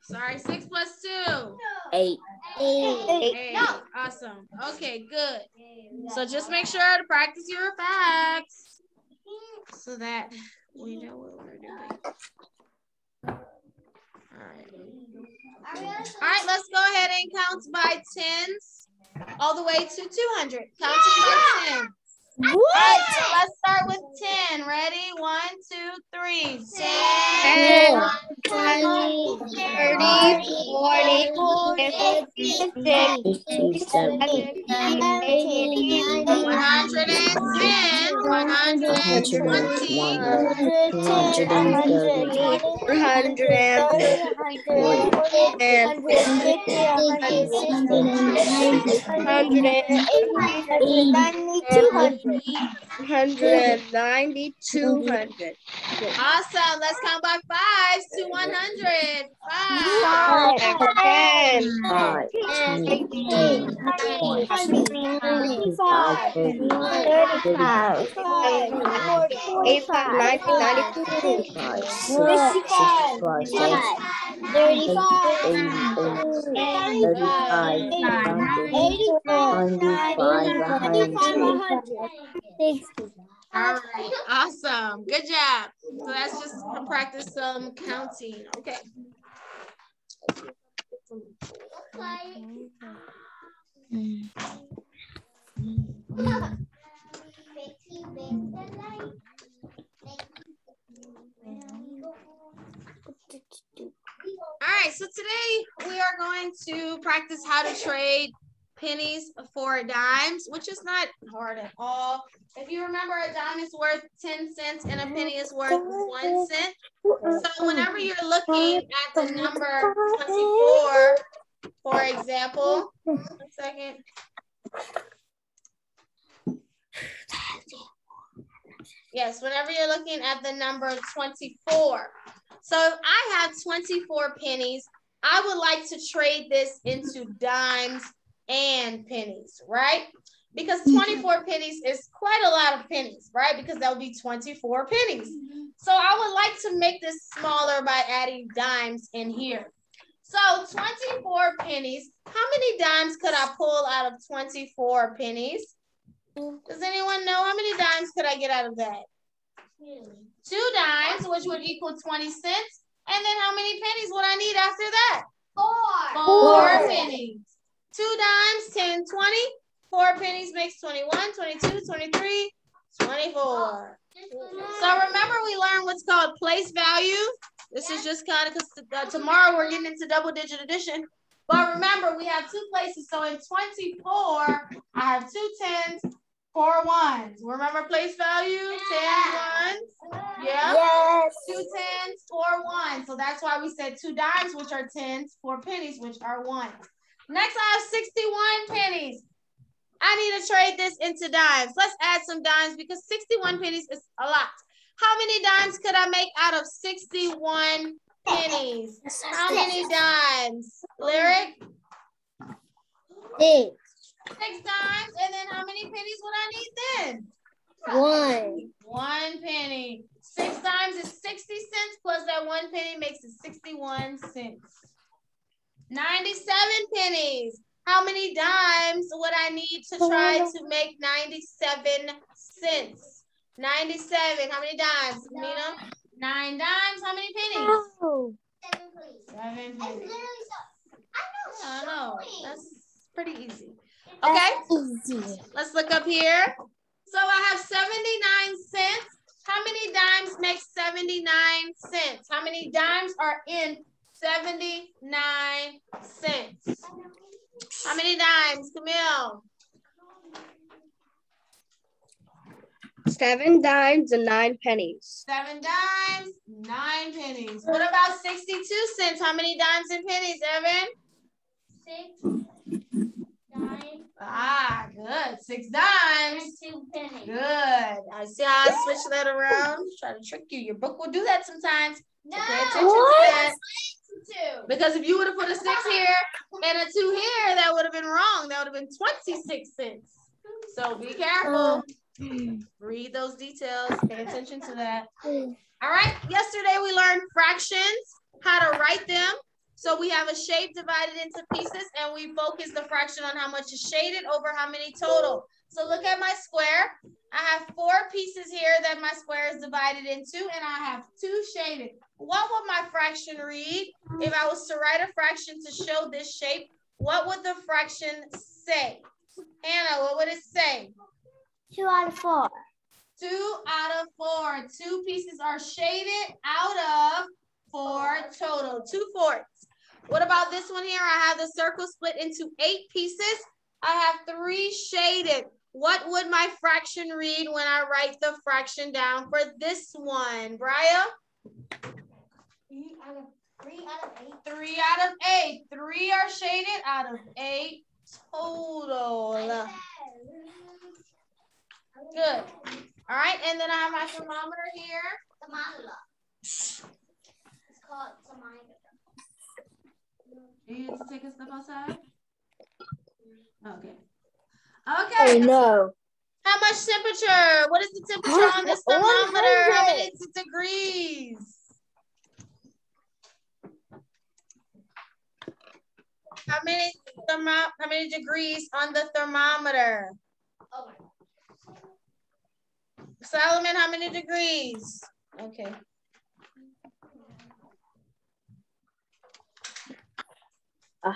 Sorry, 6 plus 2. 8. 8. Awesome. Okay, good. So just make sure to practice your facts so that we know what we're doing. All right, let's go ahead and count by tens all the way to 200. Counting by 10. All right, so let's start with 10. Ready? 1, 2, 3. 10. 20, 30, 40, 50, 60, 70, 80, 110. 120. 190, 200. Awesome. Let's count by 5s to 100. 5. 10, 5, 10, 15, 20, 35, 35, 45, 65, 60. All right, awesome. Good job. So that's just to practice some counting. Okay. All right, so today we are going to practice how to trade pennies for dimes, which is not hard at all. If you remember, a dime is worth 10 cents and a penny is worth 1 cent. So whenever you're looking at the number 24, for example, 1 second. Yes, whenever you're looking at the number 24. So if I have 24 pennies, I would like to trade this into dimes and pennies, right? Because 24 pennies is quite a lot of pennies, right? Because that would be 24 pennies. So I would like to make this smaller by adding dimes in here. So 24 pennies, how many dimes could I pull out of 24 pennies? Does anyone know how many dimes could I get out of that? 2 dimes, which would equal 20 cents. And then how many pennies would I need after that? 4 pennies. 2 dimes, 10, 20. 4 pennies makes 21, 22, 23, 24. So remember we learned what's called place value. This is just kind of because tomorrow we're getting into double digit addition. But remember we have 2 places. So in 24, I have 2 tens, 4 ones. Remember place value? 10 ones. Yeah. Yes. 2 tens, 4 ones. So that's why we said 2 dimes, which are tens, 4 pennies, which are ones. Next, I have 61 pennies. I need to trade this into dimes. Let's add some dimes because 61 pennies is a lot. How many dimes could I make out of 61 pennies? How many dimes? Lyric? 6. 6 dimes. And then how many pennies would I need then? 1. 1 penny. 6 dimes is 60 cents plus that 1 penny makes it 61 cents. 97 pennies. How many dimes would I need to try to make 97 cents? 97. How many dimes, Nina? 9 dimes. How many pennies? 7 pennies. I know. That's pretty easy. Okay. Easy. Let's look up here. So I have 79 cents. How many dimes make 79 cents? How many dimes are in 79 cents? How many dimes, Camille? 7 dimes and 9 pennies. 7 dimes, 9 pennies. What about 62 cents? How many dimes and pennies, Evan? 6, 9. Ah, good. 6 dimes. And 2 pennies. Good. I see how I switch that around. Try to trick you. Your book will do that sometimes. No. So pay attention to that. 2. Because if you would have put a 6 here and a 2 here, that would have been wrong. That would have been 26 cents. So be careful. Read those details. Pay attention to that. All right. Yesterday we learned fractions, how to write them. So we have a shape divided into pieces and we focus the fraction on how much is shaded over how many total. So look at my square. I have 4 pieces here that my square is divided into and I have 2 shaded. What would my fraction read? If I was to write a fraction to show this shape, what would the fraction say? Hannah, what would it say? 2 out of 4. 2 out of 4. 2 pieces are shaded out of 4 total. 2/4. What about this one here? I have the circle split into 8 pieces. I have 3 shaded. What would my fraction read when I write the fraction down for this one? Brian? 3 out of 8. 3 out of 8. 3 are shaded out of 8 total. Good. All right, and then I have my thermometer here. Thermometer. It's called thermometer. Do you need to take a step outside? Okay. Okay. Oh no. How much temperature? What is the temperature on this thermometer? How many degrees? How many degrees on the thermometer? Solomon, how many degrees? Okay.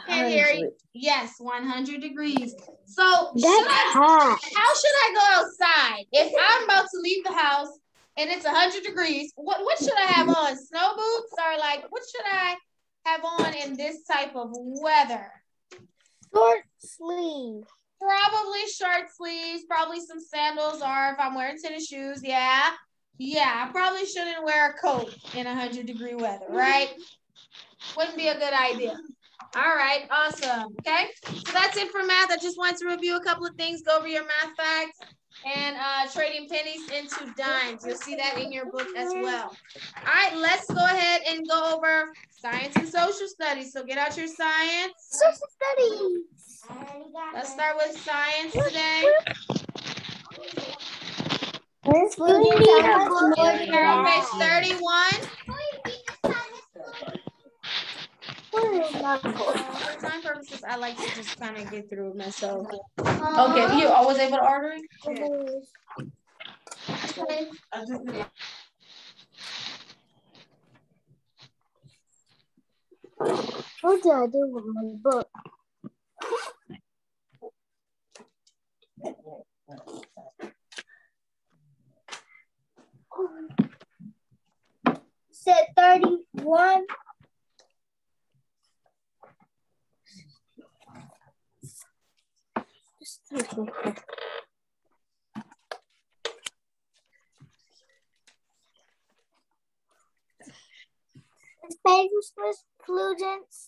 Can't hear you. Yes, 100 degrees. So how should I go outside? If I'm about to leave the house and it's 100 degrees, what should I have on? Snow boots or like what should I have on in this type of weather? Short sleeves. Probably short sleeves, probably some sandals, or if I'm wearing tennis shoes, yeah, I probably shouldn't wear a coat in 100-degree weather, right? Wouldn't be a good idea. All right, awesome. Okay, so that's it for math. I just wanted to review a couple of things, go over your math facts, and trading pennies into dimes. You'll see that in your book as well. All right, let's go ahead and go over science and social studies. So get out your science. Social studies. Let's start with science today. Page 31. For time purposes, I like to just kind of get through it myself. Okay, you always able to order it? Yeah. What did I do with my book? Set 31. Phases pollutants.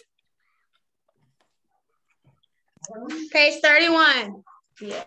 Page 31. Yeah.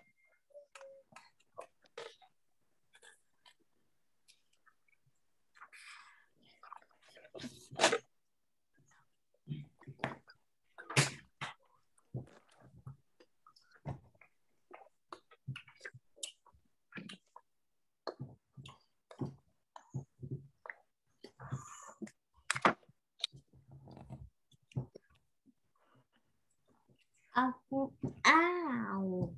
Ow.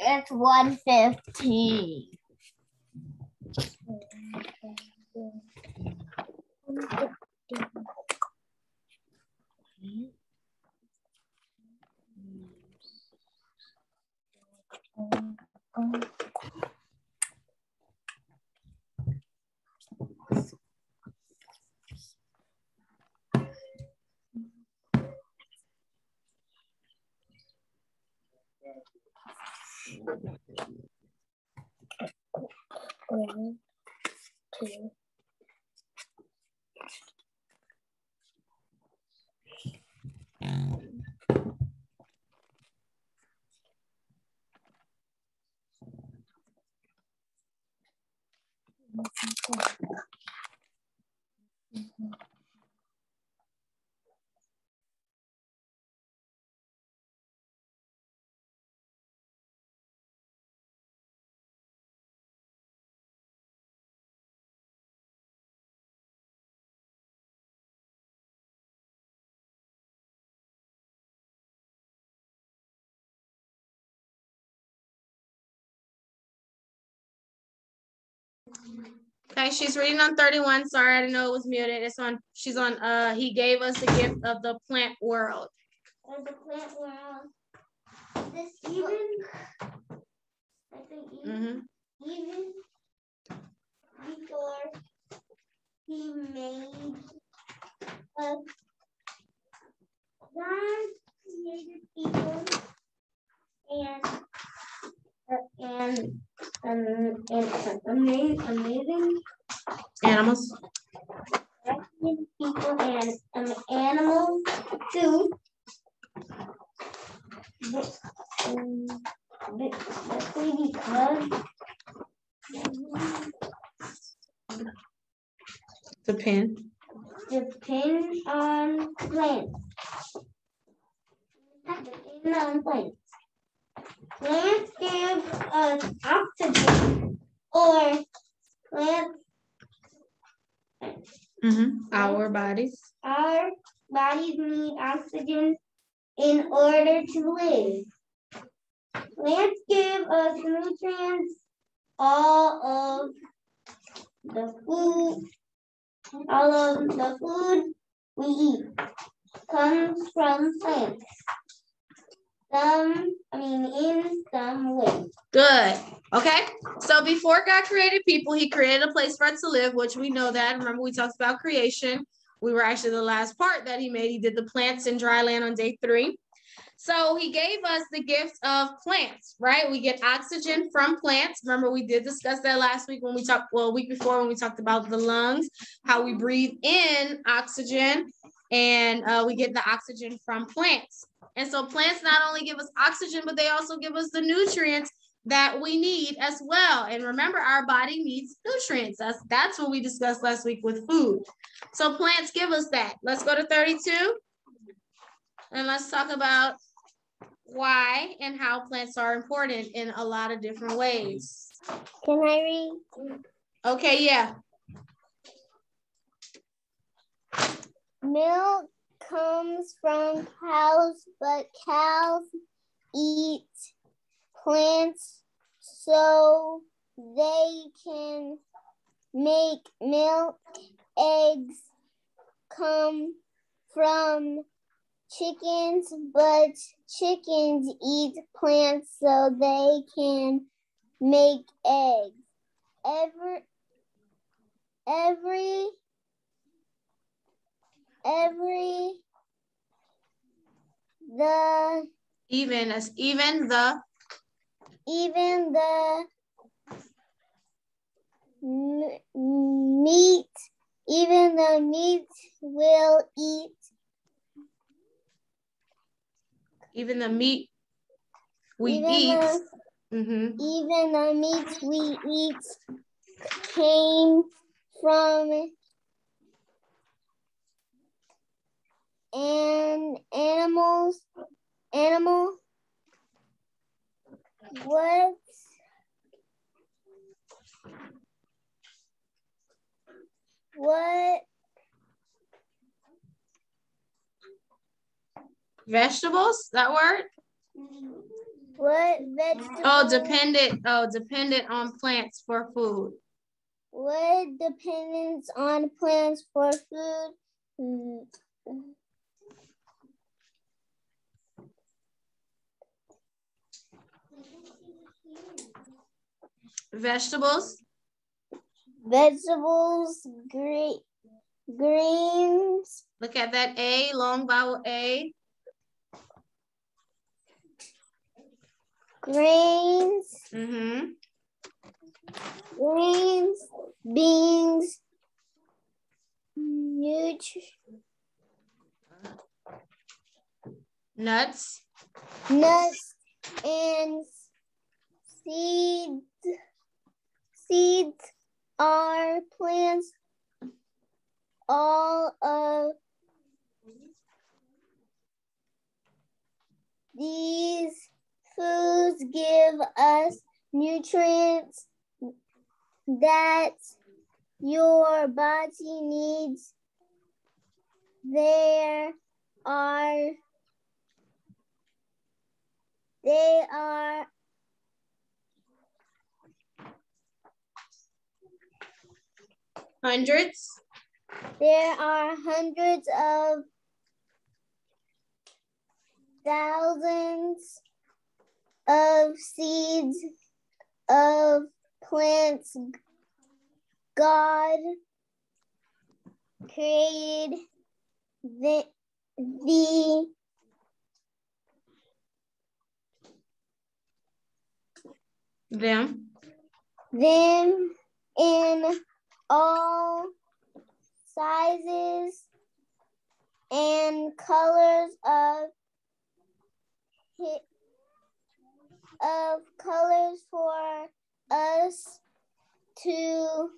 It's 1:15. One, two. Okay, she's reading on 31. Sorry, I didn't know it was muted. It's on, she's on, he gave us the gift of the plant world. Or the plant world. This even, I think even before he made us, God created people and amazing Animals. people and animals too. Depend. Depend on plants. Depend on plants. Plants give us oxygen, or plants. Our bodies. Our bodies need oxygen in order to live. Plants give us nutrients. All of the food we eat comes from plants. In some way. Good. Okay. So before God created people, he created a place for us to live, which we know that. Remember, we talked about creation. We were actually the last part that he made. He did the plants in dry land on day 3. So he gave us the gift of plants, right? We get oxygen from plants. Remember, we did discuss that last week when we talked, well, a week before when we talked about the lungs, how we breathe in oxygen, and we get the oxygen from plants. And so plants not only give us oxygen, but they also give us the nutrients that we need as well. And remember, our body needs nutrients. That's what we discussed last week with food. So plants give us that. Let's go to 32. And let's talk about why and how plants are important in a lot of different ways. Can I read? Okay, yeah. Milk comes from cows, but cows eat plants so they can make milk. Eggs come from chickens, but chickens eat plants so they can make eggs. Even the meat will eat. Even the meat we eat. Even the meat we eat came from an animal. What? Vegetables, that word? What vegetables? Oh, dependent on plants for food. What dependence on plants for food? Vegetables. Vegetables, greens. Look at that A, long vowel A. Grains. Grains, beans, nuts, and seeds. Seeds are plants. All of these foods give us nutrients that your body needs. They are hundreds. There are hundreds of thousands of seeds of plants. God created them in all sizes and colors of of colors for us to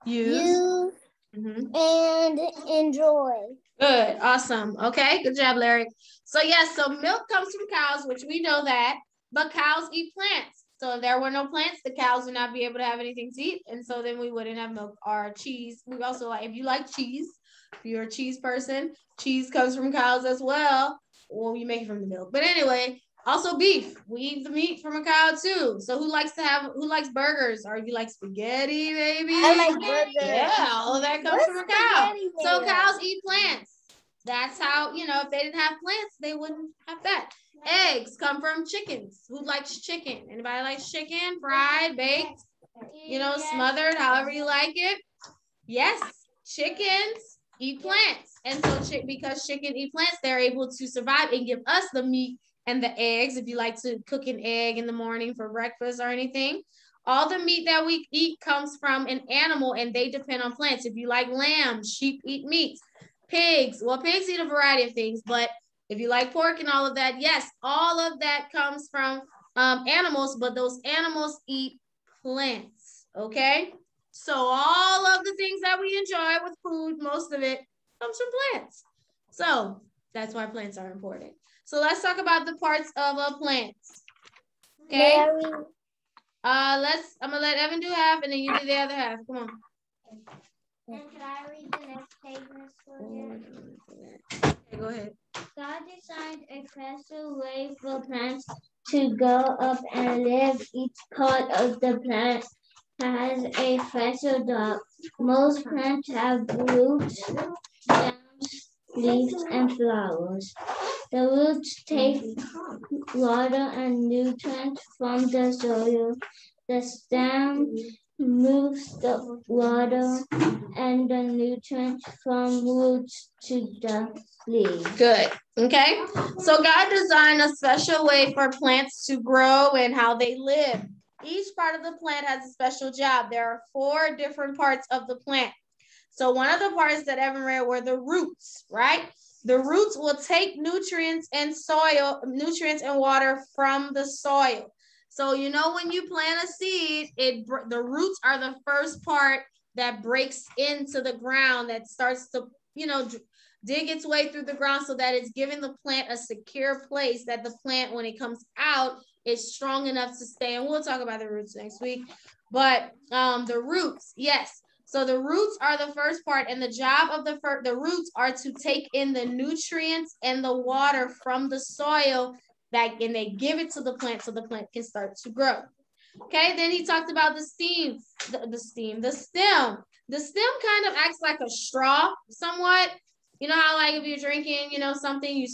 use and enjoy. Good, awesome. Okay, good job, Larry. So yes, so milk comes from cows, which we know that, but cows eat plants. So if there were no plants, the cows would not be able to have anything to eat, and so then we wouldn't have milk or cheese. We also like, if you like cheese, if you're a cheese person, cheese comes from cows as well. Well, you make it from the milk. But anyway, also beef. We eat the meat from a cow too. So who likes burgers? Or you like spaghetti, baby? I like burgers. Yeah, all of that comes from a cow. So cows eat plants. That's how, if they didn't have plants, they wouldn't have that. Eggs come from chickens. Who likes chicken? Anybody likes chicken? Fried, baked, smothered, however you like it. Yes, chickens eat plants. And so because chicken eat plants, they're able to survive and give us the meat and the eggs. If you like to cook an egg in the morning for breakfast or anything. All the meat that we eat comes from an animal and they depend on plants. If you like lamb, sheep eat meat. Pigs, well, pigs eat a variety of things, but if you like pork and all of that, yes, all of that comes from animals, but those animals eat plants, okay? So all of the things that we enjoy with food, most of it comes from plants. So that's why plants are important. So let's talk about the parts of a plant. Okay. I'm gonna let Evan do half and then you do the other half. Come on. And can I read the next page, Miss Claudia? Okay, go ahead. God designed a special way for plants to grow up and live. Each part of the plant has a special job. Most plants have roots, stems, leaves, and flowers. The roots take water and nutrients from the soil. The stem moves the water and the nutrients from roots to the leaves. Good. Okay. So God designed a special way for plants to grow and how they live. Each part of the plant has a special job. There are 4 different parts of the plant. So one of the parts that Evan read were the roots, right? The roots will take nutrients and water from the soil. So, when you plant a seed, the roots are the first part that breaks into the ground, that starts to, dig its way through the ground so that it's giving the plant a secure place that the plant, when it comes out, is strong enough to stay. And we'll talk about the roots next week. But the roots, yes. So the roots are the first part, and the job of the roots are to take in the nutrients and the water from the soil, and they give it to the plant so the plant can start to grow. Okay, then he talked about the stem. The stem kind of acts like a straw somewhat. You know how, like, if you're drinking, something, you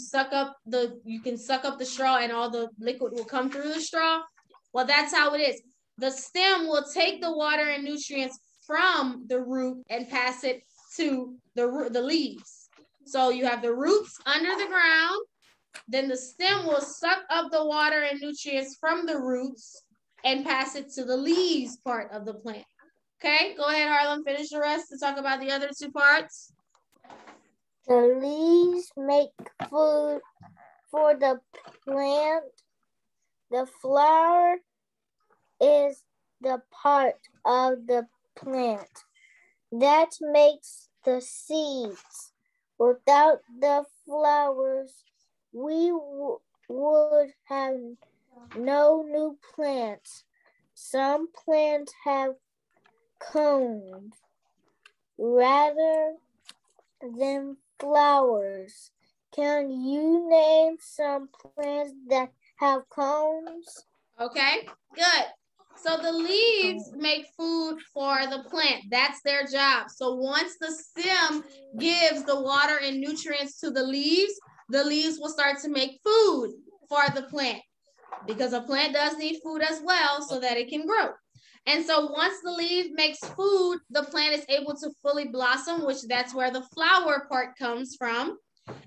can suck up the straw and all the liquid will come through the straw. Well, that's how it is. The stem will take the water and nutrients from the root and pass it to the leaves. So you have the roots under the ground, then the stem will suck up the water and nutrients from the roots and pass it to the leaves part of the plant. Okay, go ahead, Harlem, finish the rest to talk about the other 2 parts. The leaves make food for the plant. The flower is the part of the plant that makes the seeds. Without the flowers, we would have no new plants. Some plants have cones rather than flowers. Can you name some plants that have cones? Okay, good. So the leaves make food for the plant. That's their job. So once the stem gives the water and nutrients to the leaves will start to make food for the plant, because a plant does need food as well so that it can grow. And so once the leaf makes food, the plant is able to fully blossom, which that's where the flower part comes from.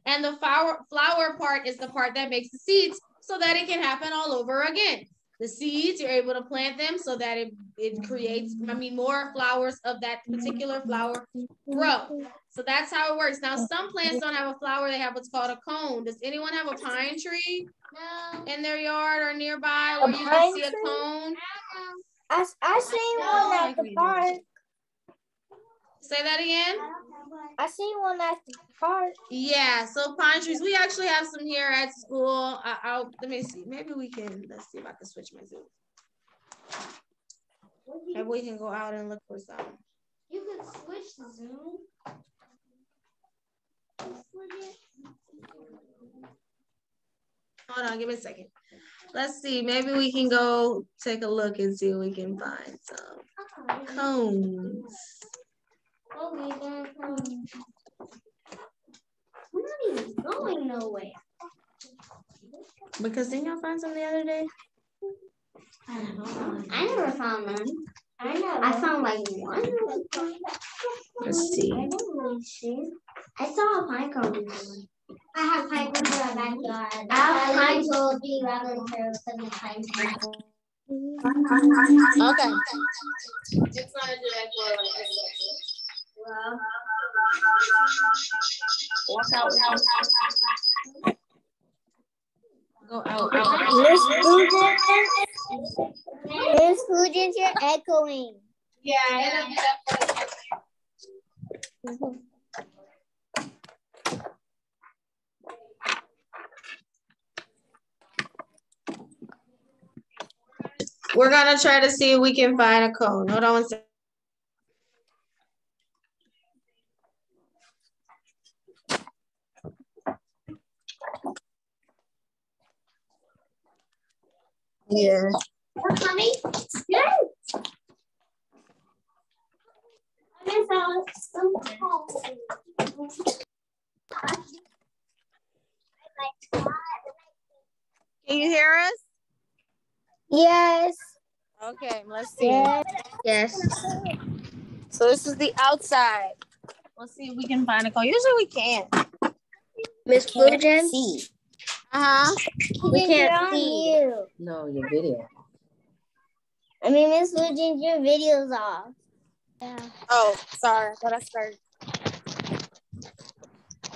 And the flower part is the part that makes the seeds so that it can happen all over again. the seeds, you're able to plant them so that it creates, more flowers of that particular flower grow. So that's how it works. Now, some plants don't have a flower, they have what's called a cone. Does anyone have a pine tree in their yard or nearby where you can see a cone? I seen one at the park. Say that again? I seen one at the park. Yeah, so pine trees, we actually have some here at school. Let me see, maybe we can, let's see if I can switch my Zoom. Maybe we can go out and look for some. You could switch the Zoom. Hold on, give me a second. Let's see, maybe we can go take a look and see if we can find some cones. Okay, then, we're not even going nowhere. Because didn't y'all find some the other day? I don't know. I never found none. I found like one. Let's see. I didn't really see. I saw a pine cone before. I have pine cones in my backyard. I have pine cones be rather carrots than the pine cones. Okay. Just want to do that for Well, walk out. Go out. Miss Fugent, you're echoing. Yeah. We're gonna try to see if we can find a cone. Hold on one second. Yeah. honey? Yes. I found some cones. Can you hear us? Yes. Okay, let's see. Yes. So this is the outside. Let's see if we can find a cone. Usually we can. Miss Fugent? Uh-huh. We can't see you. No, your video. I mean, Miss Fugent, your video's off. Yeah. Oh, sorry. I thought I started.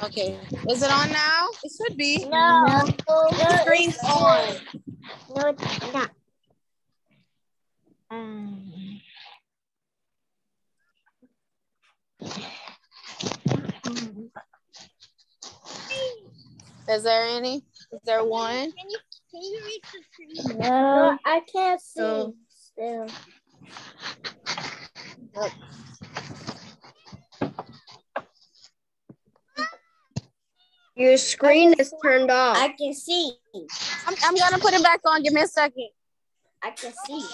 Okay. Is it on now? It should be. No. The screen's on. No, it's not. Is there any? Is there one? Can you reach the tree? No, I can't see. So- Still. Your screen is turned off. I can see. I'm gonna put it back on. Give me a second. I can see.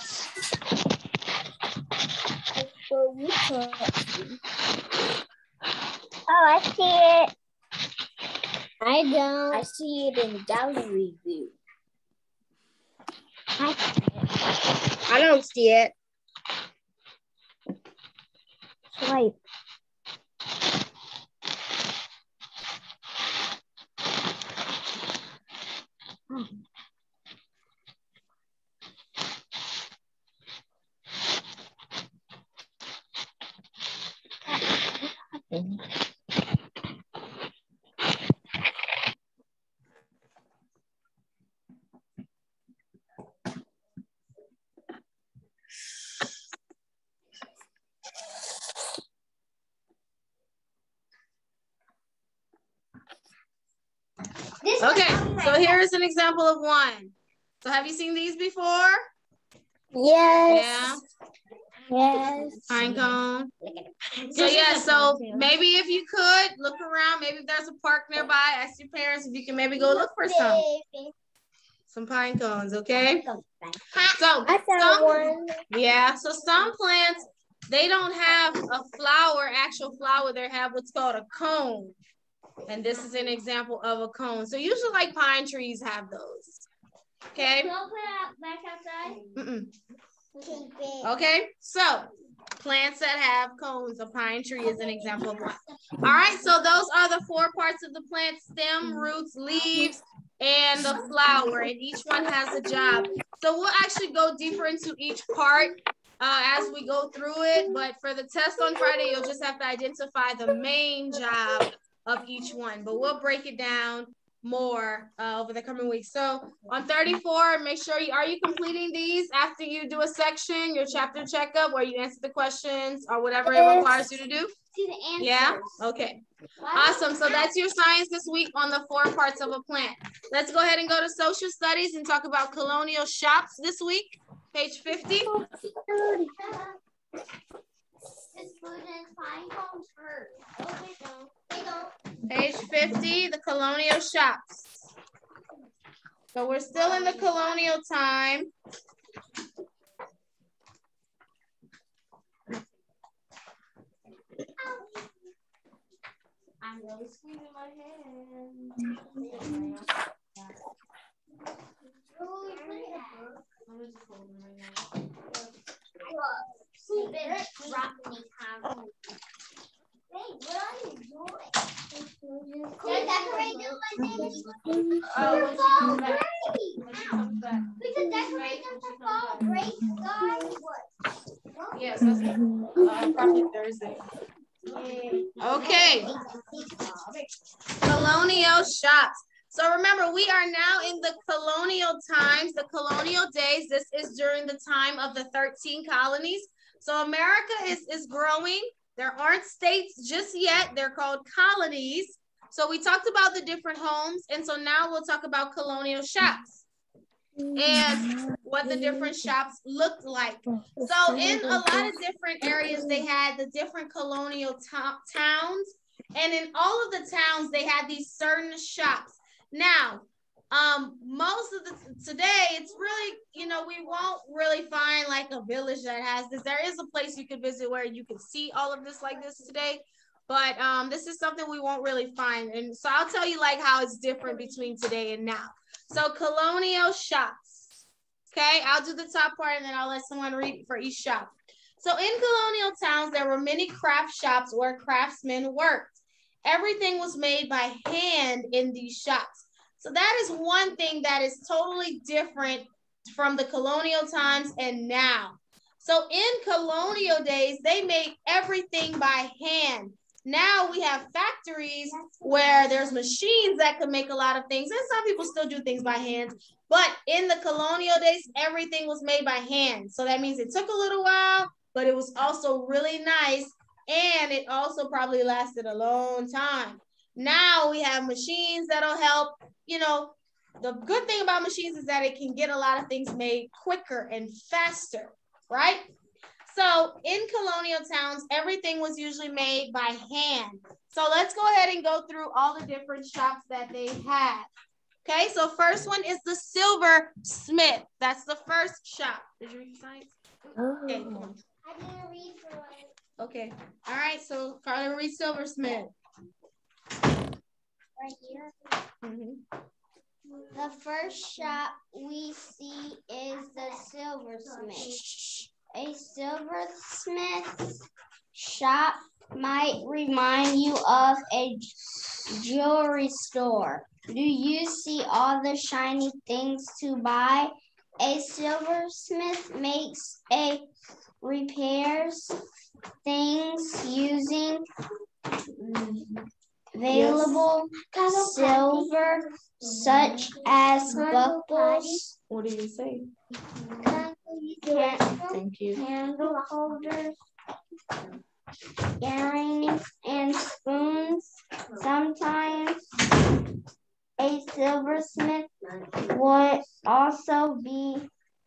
Well, you can't see. Oh, I see it. I don't. I see it in gallery view. I don't see it. Swipe. Okay, so here's an example of one. So have you seen these before? Yes. Yeah. Yes. Pine cone. So yeah, so maybe if you could look around, maybe if there's a park nearby, ask your parents if you can maybe go look for some pine cones, okay? So I found one. yeah, so some plants, they don't have a flower, actual flower, they have what's called a cone. And this is an example of a cone. So usually like pine trees have those. Okay. Don't put it back outside. Okay, so plants that have cones, a pine tree is an example of one. All right, so those are the 4 parts of the plant: stem, roots, leaves, and the flour, and each one has a job. So we'll actually go deeper into each part as we go through it, but for the test on Friday, you'll just have to identify the main job of each one, but we'll break it down more over the coming weeks. So on 34, make sure are you completing these after you do a section, your chapter checkup, where you answer the questions or whatever it requires you to do? Yeah? Okay. Awesome. So that's your science this week on the 4 parts of a plant. Let's go ahead and go to social studies and talk about colonial shops this week. Page 50. Page 50, the colonial shops. So we're still in the colonial time. I'm really squeezing my hand. We could decorate them for fall break, guys. Yes, that's probably Thursday. Okay. Colonial shops. So remember, we are now in the colonial times, the colonial days. This is during the time of the 13 colonies. So America is growing. There aren't states just yet. They're called colonies. So we talked about the different homes. And so now we'll talk about colonial shops and what the different shops looked like. So in a lot of different areas, they had the different colonial towns. And in all of the towns, they had these certain shops. Now, most of today, it's really, we won't really find like a village that has this. There is a place you could visit where you can see all of this like this today. But this is something we won't really find. And so I'll tell you like how it's different between today and now. So colonial shops. Okay, I'll do the top part and then I'll let someone read for each shop. So in colonial towns, there were many craft shops where craftsmen worked. Everything was made by hand in these shops. So that is one thing that is totally different from the colonial times and now. So in colonial days, they made everything by hand. Now we have factories where there's machines that can make a lot of things, and some people still do things by hand. But in the colonial days, everything was made by hand. So that means it took a little while, but it was also really nice, and it also probably lasted a long time. Now we have machines that'll help. The good thing about machines is that it can get a lot of things made quicker and faster, right? So in colonial towns, everything was usually made by hand. So let's go ahead and go through all the different shops that they had. Okay, so first one is the silversmith. That's the first shop. Did you read science? Okay, come on. I didn't read for it. Okay, all right, so Carly read silversmith. Right here. Mm-hmm. The first shop we see is the silversmith. A silversmith's shop might remind you of a jewelry store. Do you see all the shiny things to buy? A silversmith makes repairs things using available silver, such as buckles. What do you say? Thank you. Candle holders, earrings, and spoons. Sometimes a silversmith would also be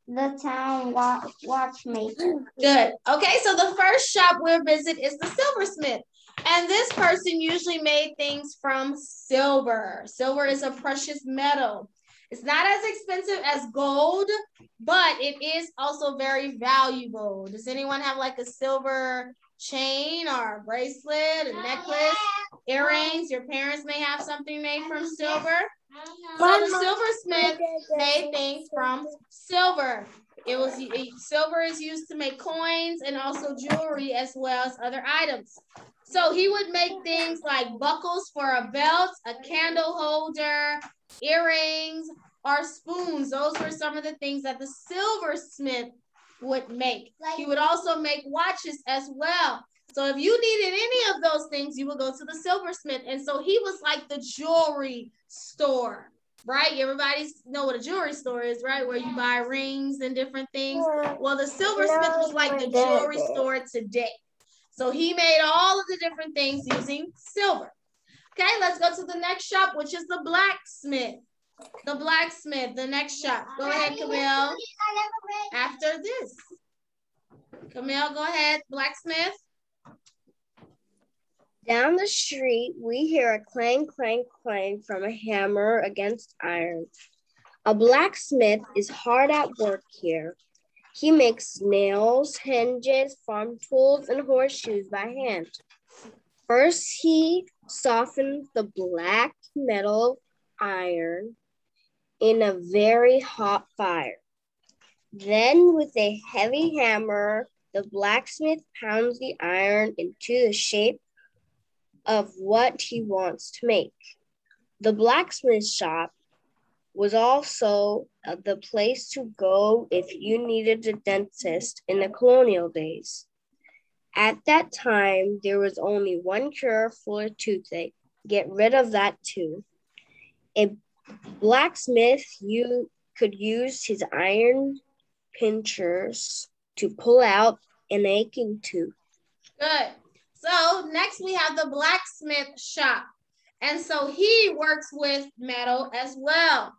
the town watchmaker. Good. Okay, so the first shop we'll visit is the silversmith. And this person usually made things from silver. Silver is a precious metal. It's not as expensive as gold, but it is also very valuable. Does anyone have like a silver chain or a bracelet, a necklace, earrings? Your parents may have something made from silver. So the silversmith made things from silver. Silver is used to make coins and also jewelry as well as other items. So he would make things like buckles for a belt, a candle holder, earrings, or spoons. Those were some of the things that the silversmith would make. He would also make watches as well. So if you needed any of those things, you would go to the silversmith. And so he was like the jewelry store, right? Everybody know what a jewelry store is, right? Where you buy rings and different things. Well, the silversmith was like the jewelry store today. So he made all of the different things using silver. Okay, let's go to the next shop, which is the blacksmith. The blacksmith, the next shop. Go ahead, Camille. After this. Camille, go ahead, blacksmith. Down the street, we hear a clang, clang, clang from a hammer against iron. A blacksmith is hard at work here. He makes nails, hinges, farm tools, and horseshoes by hand. First, he softens the black metal iron in a very hot fire. Then, with a heavy hammer, the blacksmith pounds the iron into the shape of what he wants to make. The blacksmith shop was also the place to go if you needed a dentist in the colonial days. At that time, there was only one cure for a toothache. Get rid of that too. A blacksmith, you could use his iron pinchers to pull out an aching tooth. Good. So next we have the blacksmith shop. And so he works with metal as well.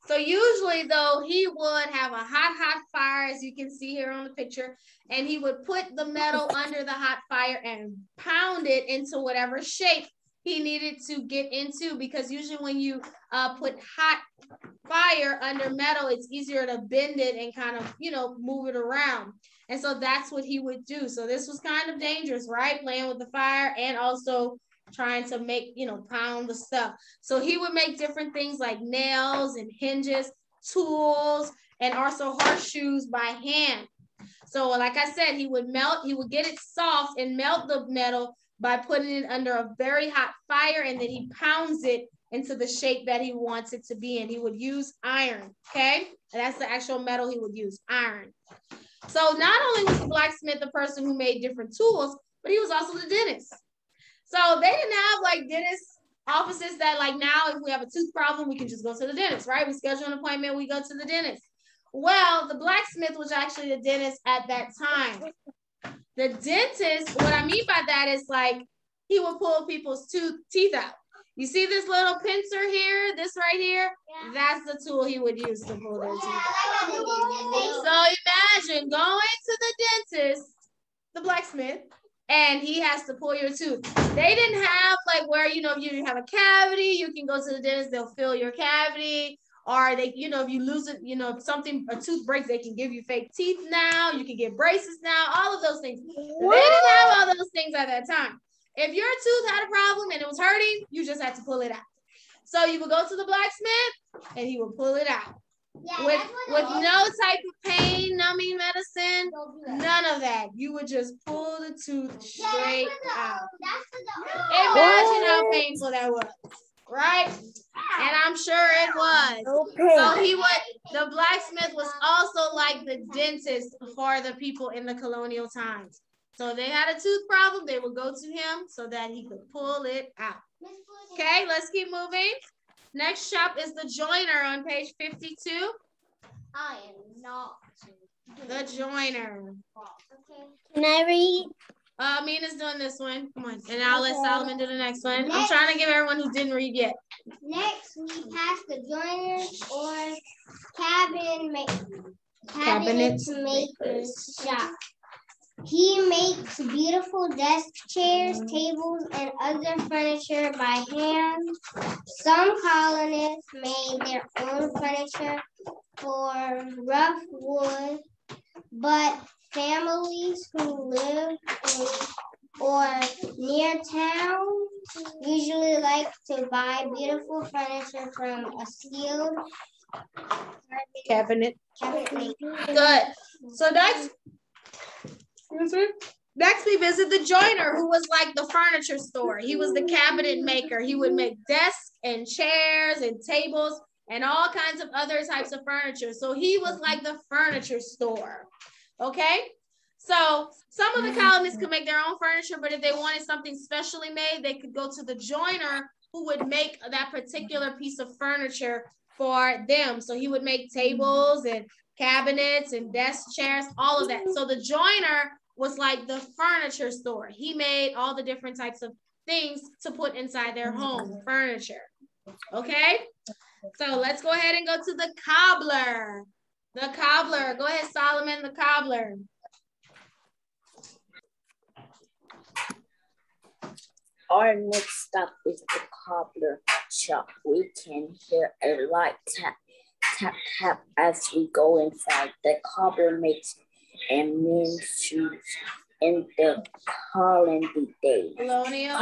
So usually though, he would have a hot fire, as you can see here on the picture, and he would put the metal under the hot fire and pound it into whatever shape he needed to get into, because usually when you put hot fire under metal, it's easier to bend it and kind of, move it around. And so that's what he would do. So this was kind of dangerous, right? Playing with the fire and also trying to make, pound the stuff. So he would make different things like nails and hinges, tools, and also horseshoes by hand. So like I said, he would get it soft and melt the metal by putting it under a very hot fire, and then he pounds it into the shape that he wants it to be in. He would use iron, okay? And that's the actual metal he would use, iron. So not only was the blacksmith the person who made different tools, but he was also the dentist. So they didn't have like dentist offices that like now if we have a tooth problem, we can just go to the dentist, right? We schedule an appointment, we go to the dentist. Well, the blacksmith was actually the dentist at that time. The dentist, what I mean by that is like he would pull people's teeth out. You see this little pincer here, this right here? Yeah. That's the tool he would use to pull their teeth. So imagine going to the dentist, the blacksmith, and he has to pull your tooth. They didn't have like where, if you have a cavity, you can go to the dentist, they'll fill your cavity. Or they, if you lose it, if a tooth breaks, they can give you fake teeth now. You can get braces now, all of those things. What? They didn't have all those things at that time. If your tooth had a problem and it was hurting, you just had to pull it out. So you would go to the blacksmith and he would pull it out. Yeah, with no type of pain, numbing medicine, none of that. You would just pull the tooth straight out. Imagine how painful that was, right? And I'm sure it was. So the blacksmith was also like the dentist for the people in the colonial times. So they had a tooth problem, they would go to him so that he could pull it out. Okay, let's keep moving. Next shop is the joiner on page 52. I am not. The joiner. Okay. Can I read? Mina's doing this one. Come on. And I'll let Solomon do the next one. I'm trying to give everyone who didn't read yet. Next, we pass the joiner or cabinet maker's shop. He makes beautiful desk chairs, tables, and other furniture by hand. Some colonists made their own furniture for rough wood, but families who live in or near town usually like to buy beautiful furniture from a skilled cabinet maker. Good. So next we visit the joiner, who was like the furniture store. He was the cabinet maker. He would make desks and chairs and tables and all kinds of other types of furniture. So he was like the furniture store. Okay? So some of the colonists could make their own furniture, but if they wanted something specially made, they could go to the joiner who would make that particular piece of furniture for them. So he would make tables and cabinets and desk chairs, all of that. So the joiner was like the furniture store. He made all the different types of things to put inside their home, furniture. Okay? So let's go ahead and go to the cobbler. The cobbler. Go ahead, Solomon, the cobbler. Our next stop is the cobbler shop. We can hear a light tap, tap, tap as we go inside. The cobbler makes and mends shoes in the colonial days. Colonial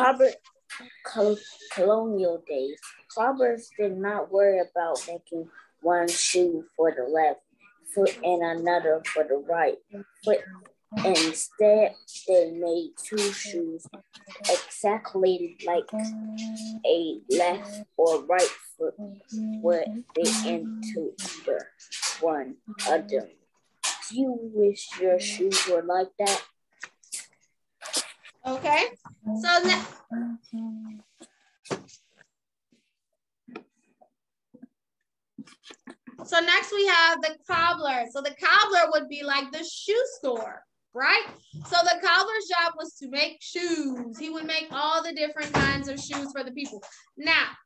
days. Cobbers did not worry about making one shoe for the left foot and another for the right foot. Instead, they made two shoes exactly like a left or right foot would fit into either one of them. Do you wish your shoes were like that? Okay, so next we have the cobbler. So the cobbler would be like the shoe store, right? So the cobbler's job was to make shoes. He would make all the different kinds of shoes for the people. Now,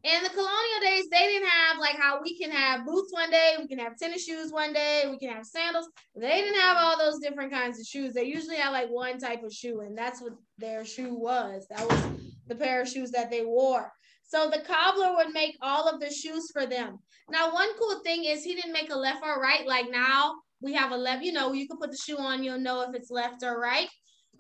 in the colonial days, they didn't have like how we can have boots one day, we can have tennis shoes one day, we can have sandals. They didn't have all those different kinds of shoes. They usually had like one type of shoe, and that's what their shoe was. That was the pair of shoes that they wore. So the cobbler would make all of the shoes for them. Now, one cool thing is he didn't make a left or right. Like now we have a left, you know, you can put the shoe on, you'll know if it's left or right.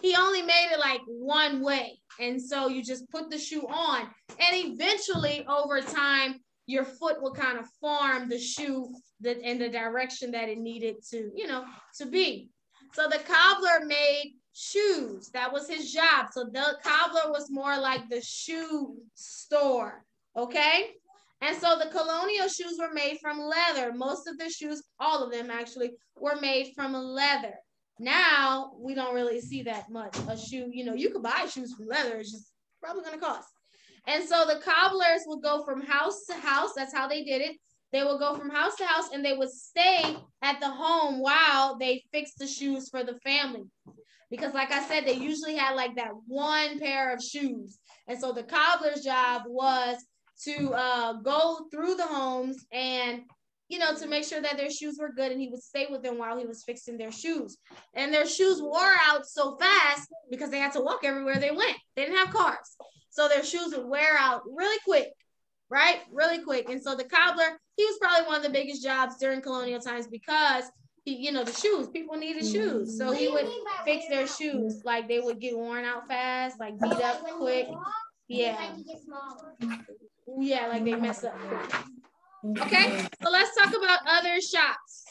He only made it like one way. And so you just put the shoe on, and eventually over time, your foot will kind of form the shoe in the direction that it needed to, you know, to be. So the cobbler made shoes. That was his job. So the cobbler was more like the shoe store. Okay. And so the colonial shoes were made from leather. Most of the shoes, all of them actually, were made from leather. Now, we don't really see that much. A shoe, you know, you could buy shoes from leather. It's just probably going to cost. And so the cobblers would go from house to house. That's how they did it. They would go from house to house, and they would stay at the home while they fixed the shoes for the family. Because like I said, they usually had like that one pair of shoes. And so the cobbler's job was to go through the homes and, you know, to make sure that their shoes were good, and he would stay with them while he was fixing their shoes. And their shoes wore out so fast because they had to walk everywhere they went. They didn't have cars. So their shoes would wear out really quick, right? Really quick. And so the cobbler, he was probably one of the biggest jobs during colonial times because, he, you know, the shoes, people needed shoes. So he would fix their shoes. Like they would get worn out fast, like beat up quick. Yeah. Yeah, like they mess up quick. Okay, so let's talk about other shops.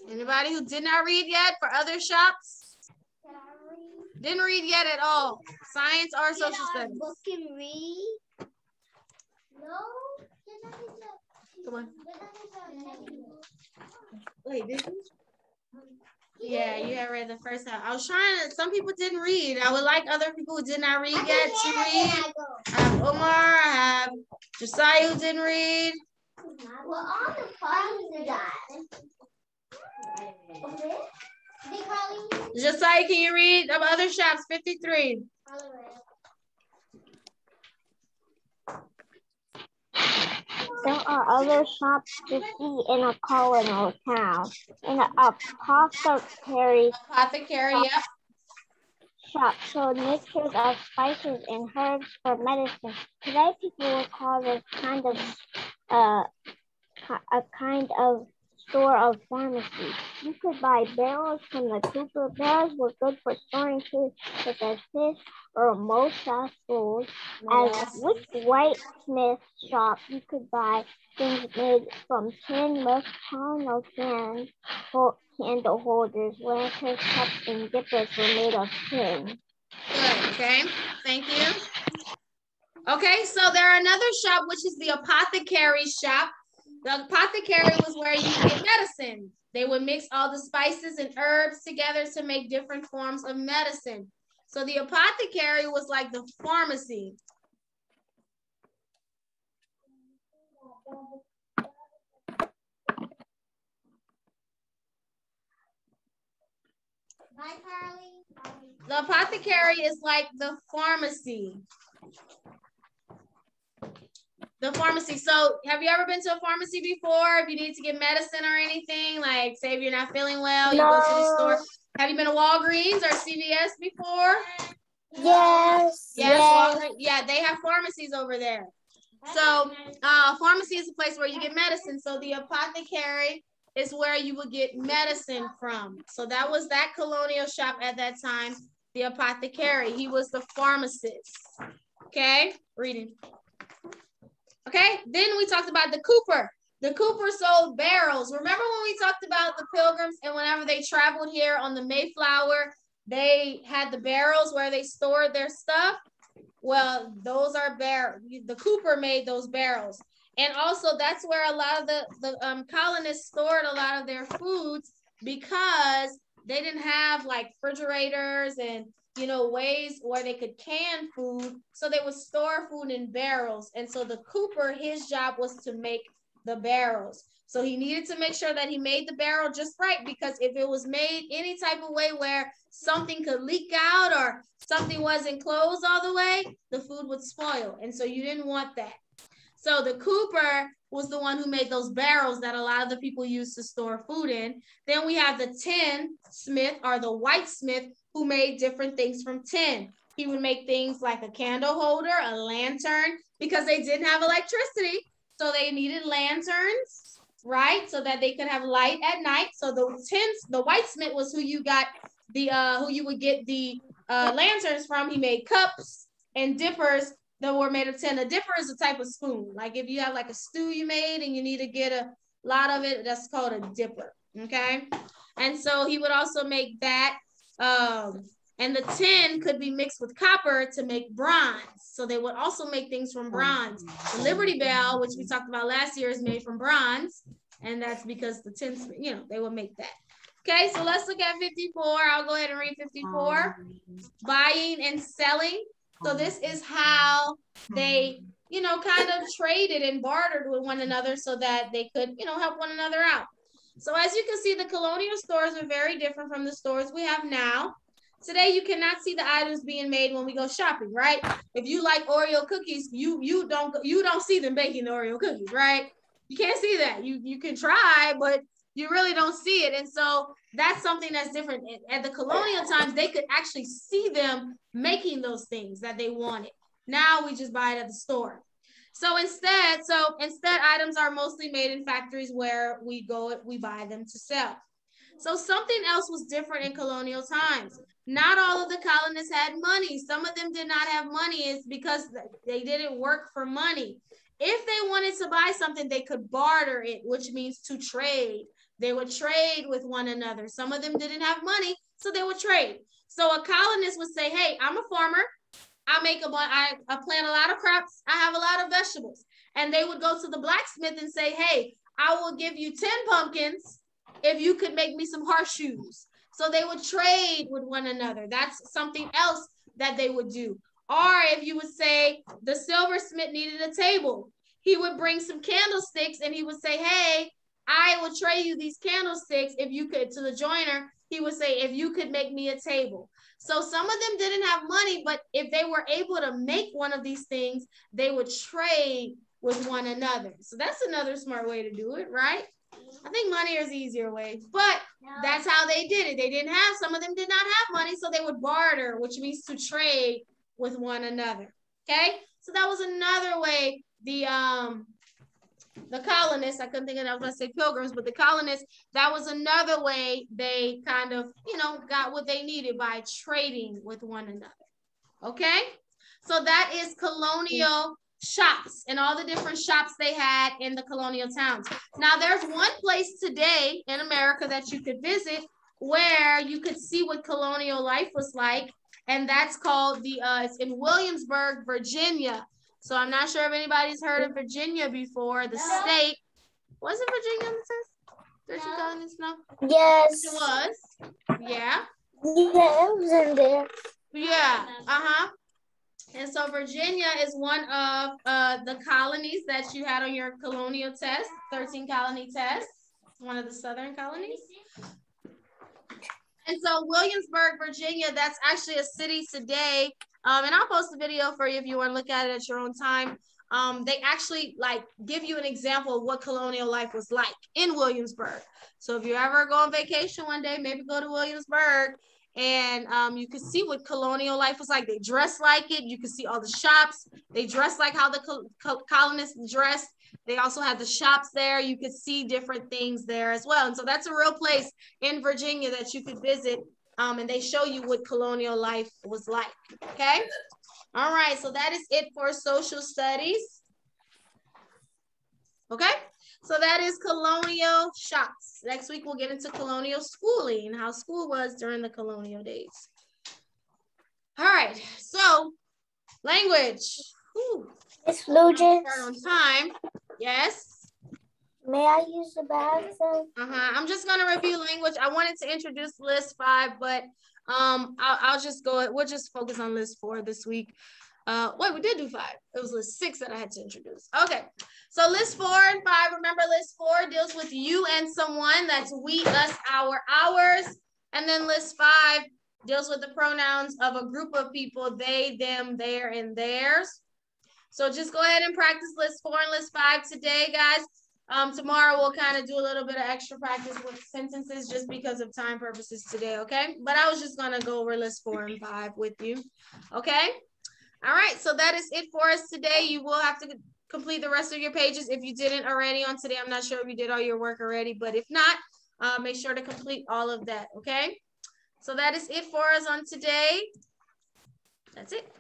Anybody who did not read yet for other shops? Didn't read yet at all. Science or social studies? Book and read. No. Come on. Wait, did you? Yeah, you had read the first time. I was trying to, some people didn't read. I would like other people who did not read yet to read. I have Omar, I have Josiah who didn't read. Well, all the parties are Josiah, can you read of other shops? 53. There are other shops to see in a colonial town. In an apothecary Yep. shop sold mixtures of spices and herbs for medicine. Today, people would call this kind of a kind of store of pharmacy. You could buy barrels from the cooper. Barrels were good for storing food such as fish or molasses. As with whitesmith shop, you could buy things made from tin, most colonial candle holders, lanterns, cups, and dippers were made of tin. Good, okay, thank you. Okay, so there are another shop, which is the apothecary shop. The apothecary was where you get medicine. They would mix all the spices and herbs together to make different forms of medicine. So the apothecary was like the pharmacy. Bye, Carly. The apothecary is like the pharmacy. The pharmacy. So have you ever been to a pharmacy before? If you need to get medicine or anything, like say if you're not feeling well, you go to the store. Have you been to Walgreens or CVS before? Yes. Yes. Walgreens. Yeah, they have pharmacies over there. So pharmacy is a place where you get medicine. So the apothecary is where you would get medicine from. So that was that colonial shop at that time, the apothecary. He was the pharmacist. Okay, reading. Okay, then we talked about the cooper. The cooper sold barrels. Remember when we talked about the pilgrims and whenever they traveled here on the Mayflower, they had the barrels where they stored their stuff? Well, those are barrels. The cooper made those barrels. And also that's where a lot of the colonists stored a lot of their foods because they didn't have like refrigerators and ways where they could can food. So they would store food in barrels. And so the cooper, his job was to make the barrels. So he needed to make sure that he made the barrel just right, because if it was made any type of way where something could leak out or something wasn't closed all the way, the food would spoil. And so you didn't want that. So the cooper was the one who made those barrels that a lot of the people used to store food in. Then we have the tin smith, or the white smith, who made different things from tin. He would make things like a candle holder, a lantern, because they didn't have electricity. So they needed lanterns, right? So that they could have light at night. So the white smith was who you got who you would get the lanterns from. He made cups and dippers that were made of tin. A dipper is a type of spoon. Like if you have like a stew you made and you need to get a lot of it, that's called a dipper, okay? And so he would also make that. And the tin could be mixed with copper to make bronze. So they would also make things from bronze. The Liberty Bell, which we talked about last year, is made from bronze. And that's because the tin, they would make that. Okay, so let's look at 54. I'll go ahead and read 54. Buying and selling. So this is how they, kind of traded and bartered with one another so that they could, help one another out. So as you can see, the colonial stores are very different from the stores we have now. Today, you cannot see the items being made when we go shopping, right? If you like Oreo cookies, you don't see them baking the Oreo cookies, right? You can't see that. You can try, but you really don't see it. And so that's something that's different. At the colonial times, they could actually see them making those things that they wanted. Now we just buy it at the store. So instead, items are mostly made in factories where we buy them to sell. So something else was different in colonial times. Not all of the colonists had money. Some of them did not have money. It's because they didn't work for money. If they wanted to buy something, they could barter it, which means to trade. They would trade with one another. Some of them didn't have money, so they would trade. So a colonist would say, hey, I'm a farmer. I plant a lot of crops. I have a lot of vegetables. And they would go to the blacksmith and say, hey, I will give you 10 pumpkins if you could make me some horseshoes. So they would trade with one another. That's something else that they would do. Or if you would say the silversmith needed a table, he would bring some candlesticks and he would say, hey, I will trade you these candlesticks if you could, to the joiner, he would say, if you could make me a table. So some of them didn't have money, but if they were able to make one of these things, they would trade with one another. So that's another smart way to do it, right? I think money is the easier way, but that's how they did it. Some of them did not have money, so they would barter, which means to trade with one another. Okay, so that was another way the colonists, I couldn't think of it, I was going to say pilgrims, but the colonists, that was another way they kind of, got what they needed by trading with one another. Okay, so that is colonial shops and all the different shops they had in the colonial towns. Now there's one place today in America that you could visit where you could see what colonial life was like, and that's called it's in Williamsburg, Virginia. So I'm not sure if anybody's heard of Virginia before, the state. Was it Virginia on the test? 13 colonies? No? Yes. It was. Yeah. Yeah, it was in there. Yeah. And so Virginia is one of the colonies that you had on your colonial test, 13 colony test, one of the southern colonies. And so Williamsburg, Virginia, that's actually a city today. And I'll post a video for you if you want to look at it at your own time. They actually like give you an example of what colonial life was like in Williamsburg. So if you ever go on vacation one day, maybe go to Williamsburg, and you can see what colonial life was like. They dress like it. You can see all the shops. They dress like how the colonists dressed. They also had the shops there. You could see different things there as well. And so that's a real place in Virginia that you could visit. And they show you what colonial life was like. Okay. All right. So that is it for social studies. Okay. So that is colonial shops. Next week, we'll get into colonial schooling and how school was during the colonial days. All right. So language. Miss Lugin. Start on time. Yes. May I use the bathroom? I'm just gonna review language. I wanted to introduce list 5, but I'll just go. We'll just focus on list 4 this week. Wait, we did do 5. It was list 6 that I had to introduce. Okay, so list 4 and 5. Remember, list 4 deals with you and someone. That's we, us, our, ours. And then list 5 deals with the pronouns of a group of people: they, them, their, and theirs. So just go ahead and practice list 4 and list 5 today, guys. Tomorrow we'll kind of do a little bit of extra practice with sentences just because of time purposes today, okay? But I was just gonna go over list 4 and 5 with you, okay? All right, so that is it for us today. You will have to complete the rest of your pages if you didn't already on today. I'm not sure if you did all your work already, but if not, make sure to complete all of that, okay? So that is it for us on today. That's it.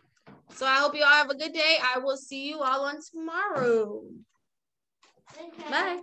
So I hope you all have a good day. I will see you all on tomorrow. Okay. Bye.